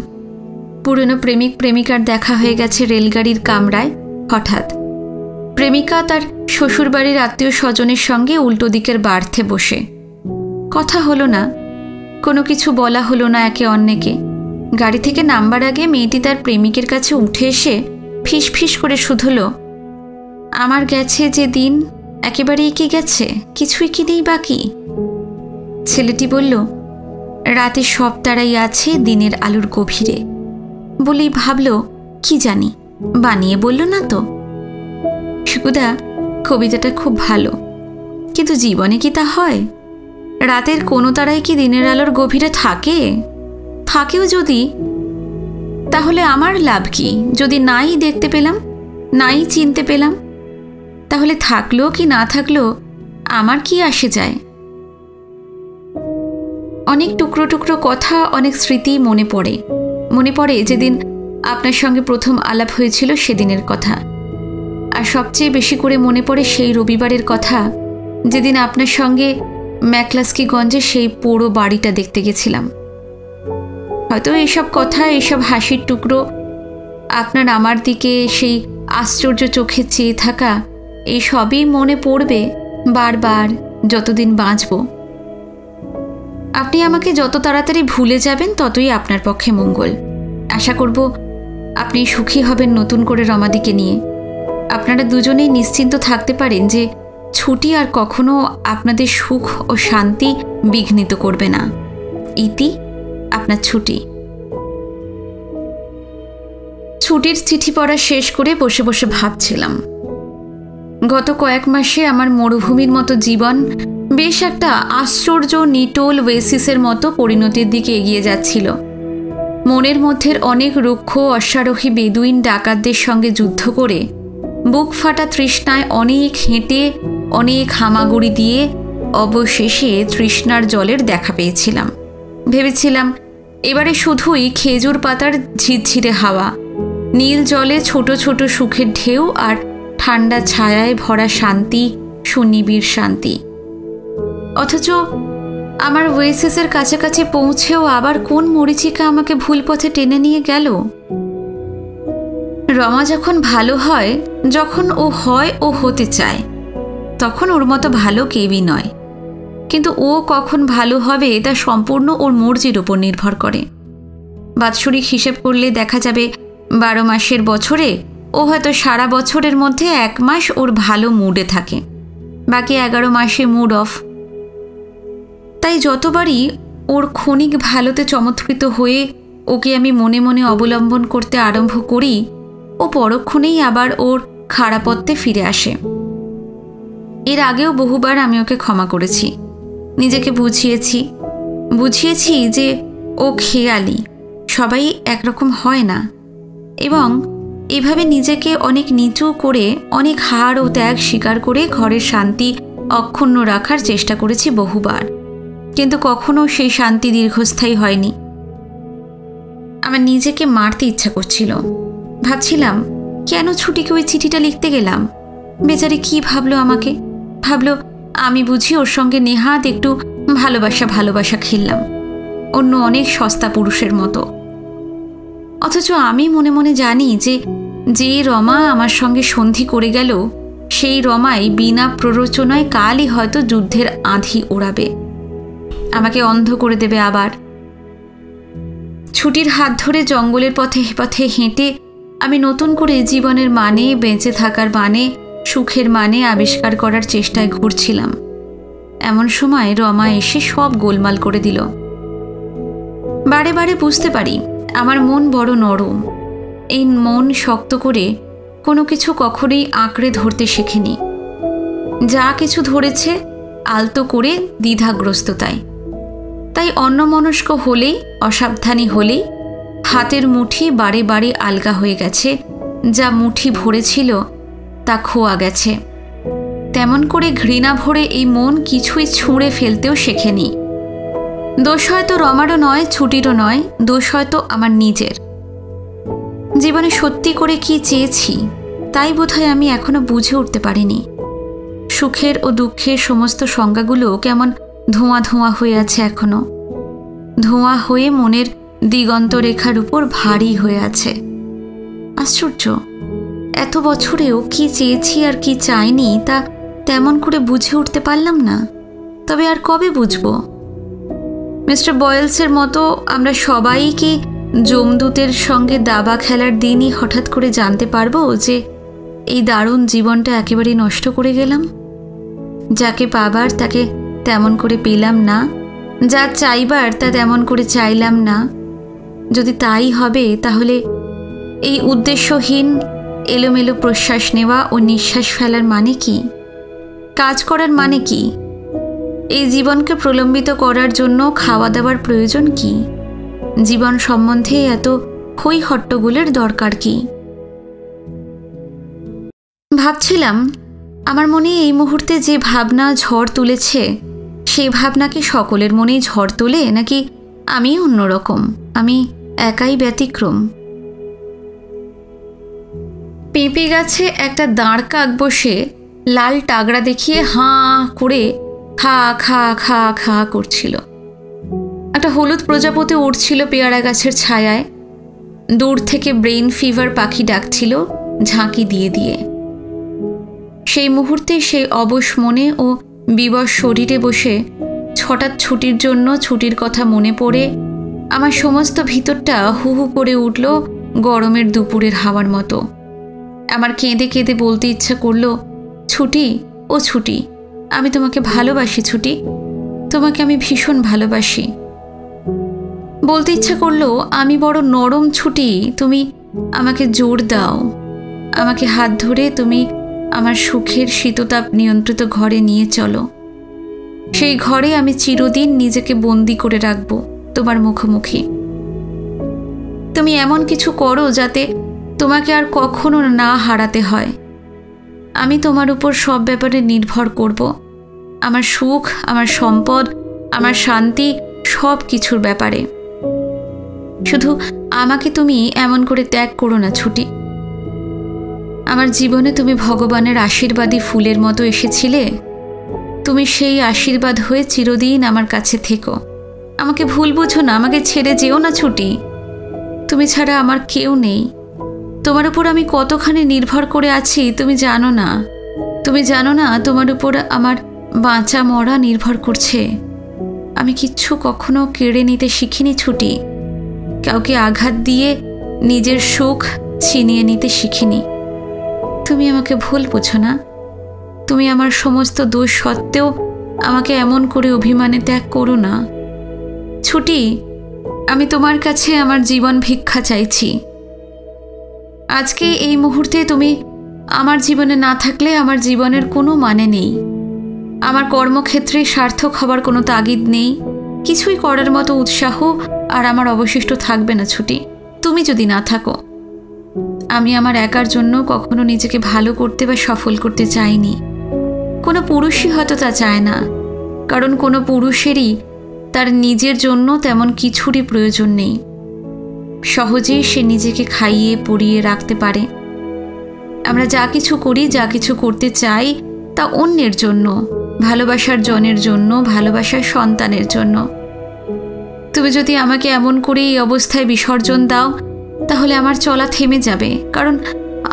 পুরনো প্রেমিক প্রেমিকার দেখা হয়ে গেছে রেলগাড়ির কামরায়। হঠাৎ প্রেমিকা তার শ্বশুরবাড়ির আত্মীয় স্বজনের সঙ্গে উল্টো দিকের বার্থে বসে। কথা হলো না, কোনো কিছু বলা হলো না একে অন্যকে। গাড়ি থেকে নামবার আগে মেয়েটি তার প্রেমিকের কাছে উঠে এসে ফিস ফিস করে শুধল, আমার গেছে যে দিন একেবারেই কি গেছে, কিছুই কি নেই বাকি। ছেলেটি বলল, রাতে সব তারাই আছে দিনের আলোর গভীরে। বলেই ভাবল, কি জানি, বানিয়ে বলল না তো। সুকুদা, কবিতাটা খুব ভালো, কিন্তু জীবনে কি তা হয়? রাতের কোনো তারাই কি দিনের আলোর গভীরে থাকে? থাকেও যদি, তাহলে আমার লাভ কি? যদি নাই দেখতে পেলাম, নাই চিনতে পেলাম, তাহলে থাকলো কি না থাকলো আমার কি আসে যায়? অনেক টুকরো টুকরো কথা, অনেক স্মৃতি মনে পড়ে যেদিন আপনার সঙ্গে প্রথম আলাপ হয়েছিল সেদিনের কথা। আর সবচেয়ে বেশি করে মনে পড়ে সেই রবিবারের কথা যেদিন আপনার সঙ্গে ম্যাকলাস্কিগঞ্জে সেই পোড়ো বাড়িটা দেখতে গেছিলাম। হয়তো এইসব কথা, এইসব হাসির টুকরো, আপনার আমার দিকে সেই আশ্চর্য চোখে চেয়ে থাকা, এই সবই মনে পড়বে বারবার যতদিন বাঁচব। আপনি আমাকে যত তাড়াতাড়ি ভুলে যাবেন ততই আপনার পক্ষে মঙ্গল। আশা করব আপনি সুখী হবেন নতুন করে রমাদিকে নিয়ে। আপনারা দুজনেই নিশ্চিন্ত থাকতে পারেন যে ছুটি আর কখনো আপনাদের সুখ ও শান্তি বিঘ্নিত করবে না। ইতি, আপনার ছুটি। ছুটির চিঠি পড়া শেষ করে বসে বসে ভাবছিলাম, গত কয়েক মাসে আমার মরুভূমির মতো জীবন বেশ একটা আশ্চর্য নিটোল ওয়েসিসের মতো পরিণতির দিকে এগিয়ে যাচ্ছিল। মনের মধ্যে অনেক রুক্ষ অশ্বারোহী বেদুইন ডাকাতদের সঙ্গে যুদ্ধ করে বুক ফাটা তৃষ্ণায় অনেক হেঁটে, অনেক হামাগুড়ি দিয়ে অবশেষে তৃষ্ণার জলের দেখা পেয়েছিলাম। ভেবেছিলাম এবারে শুধুই খেজুর পাতার ঝিরঝিরে হাওয়া, নীল জলে ছোট ছোট সুখের ঢেউ আর ঠান্ডা ছায়ায় ভরা শান্তি, সুনিবিড় শান্তি। অথচ আমার ওয়েসিসের কাছাকাছি পৌঁছেও আবার কোন মরিচিকা আমাকে ভুল পথে টেনে নিয়ে গেল। রমা যখন ভালো হয়, যখন ও হয় ও হতে চায়, তখন ওর মতো ভালো কেউই নয়। কিন্তু ও কখন ভালো হবে তা সম্পূর্ণ ওর মর্জির ওপর নির্ভর করে। বাৎসরিক হিসেব করলে দেখা যাবে 12 মাসের বছরে ও হয়তো সারা বছরের মধ্যে 1 মাস ওর ভালো মুডে থাকে, বাকি 11 মাসে মুড অফ। তাই যতবারই ওর ক্ষণিক ভালোতে চমৎকৃত হয়ে ওকে আমি মনে মনে অবলম্বন করতে আরম্ভ করি, ও পরক্ষণেই আবার ওর খারাপত্বে ফিরে আসে। এর আগেও বহুবার আমি ওকে ক্ষমা করেছি, নিজেকে বুঝিয়েছি যে ও খেয়ালি, সবাই একরকম হয় না, এবং এভাবে নিজেকে অনেক নিচু করে, অনেক হার ও ত্যাগ স্বীকার করে ঘরের শান্তি অক্ষুণ্ণ রাখার চেষ্টা করেছি বহুবার, কিন্তু কখনো সেই শান্তি দীর্ঘস্থায়ী হয়নি। আমার নিজেকে মারতে ইচ্ছা করছিল। ভাবছিলাম কেন ছুটিকে ওই চিঠিটা লিখতে গেলাম। বেচারি কি ভাবলো আমাকে, ভাবলো আমি বুঝি ওর সঙ্গে নেহাত একটু ভালোবাসা খেললাম, অন্য অনেক সস্তা পুরুষের মতো। অথচ আমি মনে মনে জানি যে রমা আমার সঙ্গে সন্ধি করে গেল, সেই রমাই বিনা প্ররোচনায় কালই হয়তো যুদ্ধের আঁধি ওড়াবে, আমাকে অন্ধ করে দেবে আবার। ছুটির হাত ধরে জঙ্গলের পথে হেঁটে আমি নতুন করে জীবনের মানে, বেঁচে থাকার মানে, সুখের মানে আবিষ্কার করার চেষ্টায় ঘুরছিলাম। এমন সময় রমা এসে সব গোলমাল করে দিল। বারে বারে বুঝতে পারি আমার মন বড় নরম। এই মন শক্ত করে কোনো কিছু কখনোই আঁকড়ে ধরতে শেখেনি। যা কিছু ধরেছে আলতো করে দ্বিধাগ্রস্ততায়। তাই অন্যমনস্ক হলেই, অসাবধানী হলেই হাতের মুঠি বারে বারে আলগা হয়ে গেছে, যা মুঠি ভরেছিল তা খোয়া গেছে। তেমন করে ঘৃণা ভরে এই মন কিছুই ছুঁড়ে ফেলতেও শেখেনি। দোষ হয়তো রমারও নয়, ছুটিরও নয়, দোষ হয়তো আমার নিজের। জীবনে সত্যি করে কি চেয়েছি তাই বোধহয় আমি এখনো বুঝে উঠতে পারিনি। সুখের ও দুঃখের সমস্ত সংজ্ঞাগুলো কেমন ধোঁয়া ধোঁয়া হয়ে আছে এখনো, ধোঁয়া হয়ে মনের দিগন্ত রেখার উপর ভারী হয়ে আছে। আশ্চর্য, এত বছরেও কি চেয়েছি আর কি চাইনি তা তেমন করে বুঝে উঠতে পারলাম না। তবে আর কবে বুঝব? মিস্টার বয়েলসের মতো আমরা সবাই কি যমদূতের সঙ্গে দাবা খেলার দিনই হঠাৎ করে জানতে পারবো যে এই দারুণ জীবনটা একেবারেই নষ্ট করে গেলাম? যাকে পাবার তাকে তেমন করে পেলাম না, যা চাইবার তা তেমন করে চাইলাম না। যদি তাই হবে তাহলে এই উদ্দেশ্যহীন এলোমেলো প্রশ্বাস নেওয়া ও নিঃশ্বাস ফেলার মানে কি? কাজ করার মানে কি? এই জীবনকে প্রলম্বিত করার জন্য খাওয়া দাওয়ার প্রয়োজন কি? জীবন সম্বন্ধে এত হই হট্টগোলের দরকার কি? ভাবছিলাম, আমার মনে এই মুহূর্তে যে ভাবনা ঝড় তুলেছে সেই ভাবনা কি সকলের মনেই ঝড় তোলে, নাকি আমি অন্যরকম, আমি একাই ব্যতিক্রম? পেঁপে গাছে একটা দাঁড় কাক বসে লাল টাগড়া দেখিয়ে হাঁ করে খা খা খা খা করছিল। একটা হলুদ প্রজাপতি উড়ছিল পেয়ারা গাছের ছায়ায়। দূর থেকে ব্রেইন ফিভার পাখি ডাকছিল ঝাঁকি দিয়ে দিয়ে। সেই মুহূর্তে সেই অবশ মনে ও বিবশ শরীরে বসে হঠাৎ ছুটির জন্য ছুটির কথা মনে পড়ে আমার সমস্ত ভিতরটা হু হু করে উঠল গরমের দুপুরের হাওয়ার মতো। আমার কেঁদে কেঁদে বলতে ইচ্ছা করলো, ছুটি ও ছুটি, আমি তোমাকে ভালোবাসি ছুটি, তোমাকে আমি ভীষণ ভালোবাসি। বলতে ইচ্ছা করলো, আমি বড় নরম ছুটি, তুমি আমাকে জোর দাও, আমাকে হাত ধরে তুমি আমার সুখের শীততাপ নিয়ন্ত্রিত ঘরে নিয়ে চলো। সেই ঘরে আমি চিরদিন নিজেকে বন্দি করে রাখব তোমার মুখোমুখি। তুমি এমন কিছু করো যাতে তোমাকে আর কখনো না হারাতে হয়। আমি তোমার উপর সব ব্যাপারে নির্ভর করব, আমার সুখ, আমার সম্পদ, আমার শান্তি, সব কিছুর ব্যাপারে। শুধু আমাকে তুমি এমন করে ত্যাগ করো না ছুটি। আমার জীবনে তুমি ভগবানের আশীর্বাদী ফুলের মতো এসেছিলে, তুমি সেই আশীর্বাদ হয়ে চিরদিন আমার কাছে থেকো। আমাকে ভুল বুঝো না, আমাকে ছেড়ে যেও না ছুটি। তুমি ছাড়া আমার কেউ নেই। তোমার উপর আমি কতখানি নির্ভর করে আছি তুমি জানো না। তুমি জানো না তোমার উপর আমার বাঁচা মরা নির্ভর করছে। আমি কিচ্ছু কখনো কেড়ে নিতে শিখিনি ছুটি, কাউকে আঘাত দিয়ে নিজের সুখ ছিনিয়ে নিতে শিখিনি। তুমি আমাকে ভুল বুঝো না। তুমি আমার সমস্ত দোষ সত্ত্বেও আমাকে এমন করে অভিমানে ত্যাগ করো না ছুটি। আমি তোমার কাছে আমার জীবন ভিক্ষা চাইছি। আজকে এই মুহূর্তে তুমি আমার জীবনে না থাকলে আমার জীবনের কোনো মানে নেই। আমার কর্মক্ষেত্রে সার্থক হবার কোনো তাগিদ নেই, কিছুই করার মতো উৎসাহ আর আমার অবশিষ্ট থাকবে না ছুটি, তুমি যদি না থাকো। আমি আমার একার জন্য কখনো নিজেকে ভালো করতে বা সফল করতে চাইনি। কোনো পুরুষই হয়তো তা চায় না, কারণ কোনো পুরুষেরই তার নিজের জন্য তেমন কিছুরই প্রয়োজন নেই। সহজেই সে নিজেকে খাইয়ে পরিয়ে রাখতে পারে। আমরা যা কিছু করি, যা কিছু করতে চাই তা অন্যের জন্য, ভালোবাসার জনের জন্য, ভালোবাসার সন্তানের জন্য। তুমি যদি আমাকে এমন করে এই অবস্থায় বিসর্জন দাও তাহলে আমার চলা থেমে যাবে, কারণ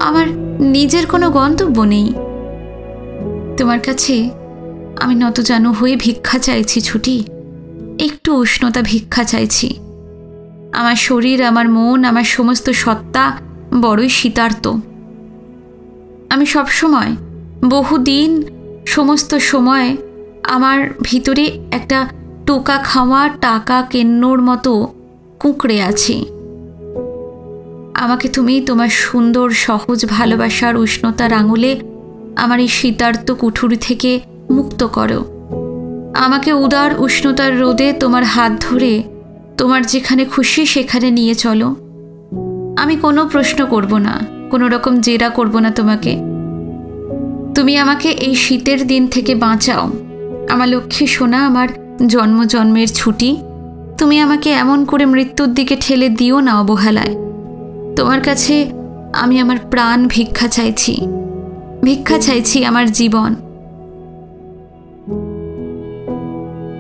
আমার নিজের কোনো গন্তব্য নেই। তোমার কাছে আমি নতজানু হয়ে ভিক্ষা চাইছি ছুটি, একটু উষ্ণতা ভিক্ষা চাইছি। আমার শরীর, আমার মন, আমার সমস্ত সত্তা বড়ই শীতার্ত। আমি সবসময়, বহুদিন, সমস্ত সময় আমার ভিতরে একটা টোকা খাওয়া টাকা কেন্নর মতো কুঁকড়ে আছি। আমাকে তুমি তোমার সুন্দর সহজ ভালোবাসার উষ্ণতার আঙুলে আমার এই শীতার্ত কুঠুরি থেকে মুক্ত করো। আমাকে উদার উষ্ণতার রোদে তোমার হাত ধরে তোমার যেখানে খুশি সেখানে নিয়ে চলো। আমি কোনো প্রশ্ন করব না, কোনো রকম জেরা করব না তোমাকে। তুমি আমাকে এই শীতের দিন থেকে বাঁচাও। আমার লক্ষ্মী সোনা, আমার জন্ম জন্মের ছুটি, তুমি আমাকে এমন করে মৃত্যুর দিকে ঠেলে দিও না অবহেলায়। তোমার কাছে আমি আমার প্রাণ ভিক্ষা চাইছি, ভিক্ষা চাইছি আমার জীবন।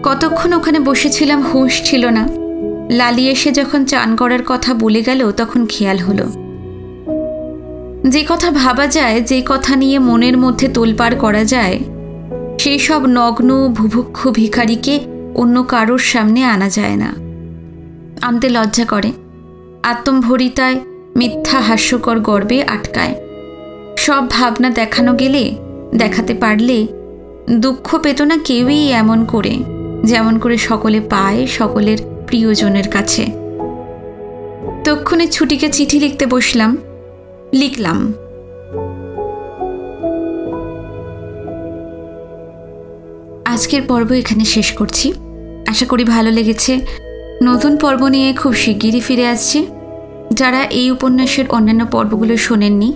কতক্ষণ ওখানে বসেছিলাম, হুঁশ ছিল না। লালি এসে যখন চান করার কথা বলে গেল তখন খেয়াল হলো, যে কথা ভাবা যায়, যে কথা নিয়ে মনের মধ্যে তোলপাড় করা যায়, সেই সব নগ্ন ভুভুক্ষু ভিখারিকে অন্য কারোর সামনে আনা যায় না। আনতে লজ্জা করে, আত্মম্ভরিতায় মিথ্যা হাস্যকর গর্বে আটকায়। সব ভাবনা দেখানো গেলে, দেখাতে পারলে দুঃখ পেত না কেউই এমন করে, যেমন করে সকলে পায় সকলের প্রিয়জনের কাছে। তক্ষণে ছুটিকে চিঠি লিখতে বসলাম। লিখলাম, আজকের পর্ব এখানে শেষ করছি। আশা করি ভালো লেগেছে। নতুন পর্ব নিয়ে খুব শিগগিরই ফিরে আসছি। যারা এই উপন্যাসের অন্যান্য পর্বগুলো শোনেননি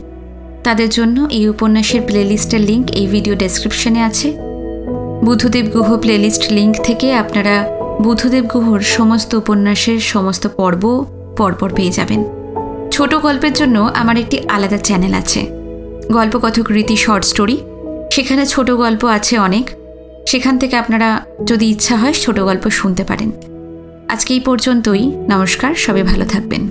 তাদের জন্য এই উপন্যাসের প্লেলিস্টের লিঙ্ক এই ভিডিও ডেসক্রিপশনে আছে। বুদ্ধদেব গুহ প্লেলিস্ট লিঙ্ক থেকে আপনারা বুদ্ধদেব গুহর সমস্ত উপন্যাসের সমস্ত পর্ব পরপর পেয়ে যাবেন। ছোট গল্পের জন্য আমার একটি আলাদা চ্যানেল আছে, গল্পকথক রীতি শর্ট স্টোরি। সেখানে ছোট গল্প আছে অনেক, সেখান থেকে আপনারা যদি ইচ্ছা হয় ছোট গল্প শুনতে পারেন। আজকে এই পর্যন্তই। নমস্কার, সবাই ভালো থাকবেন।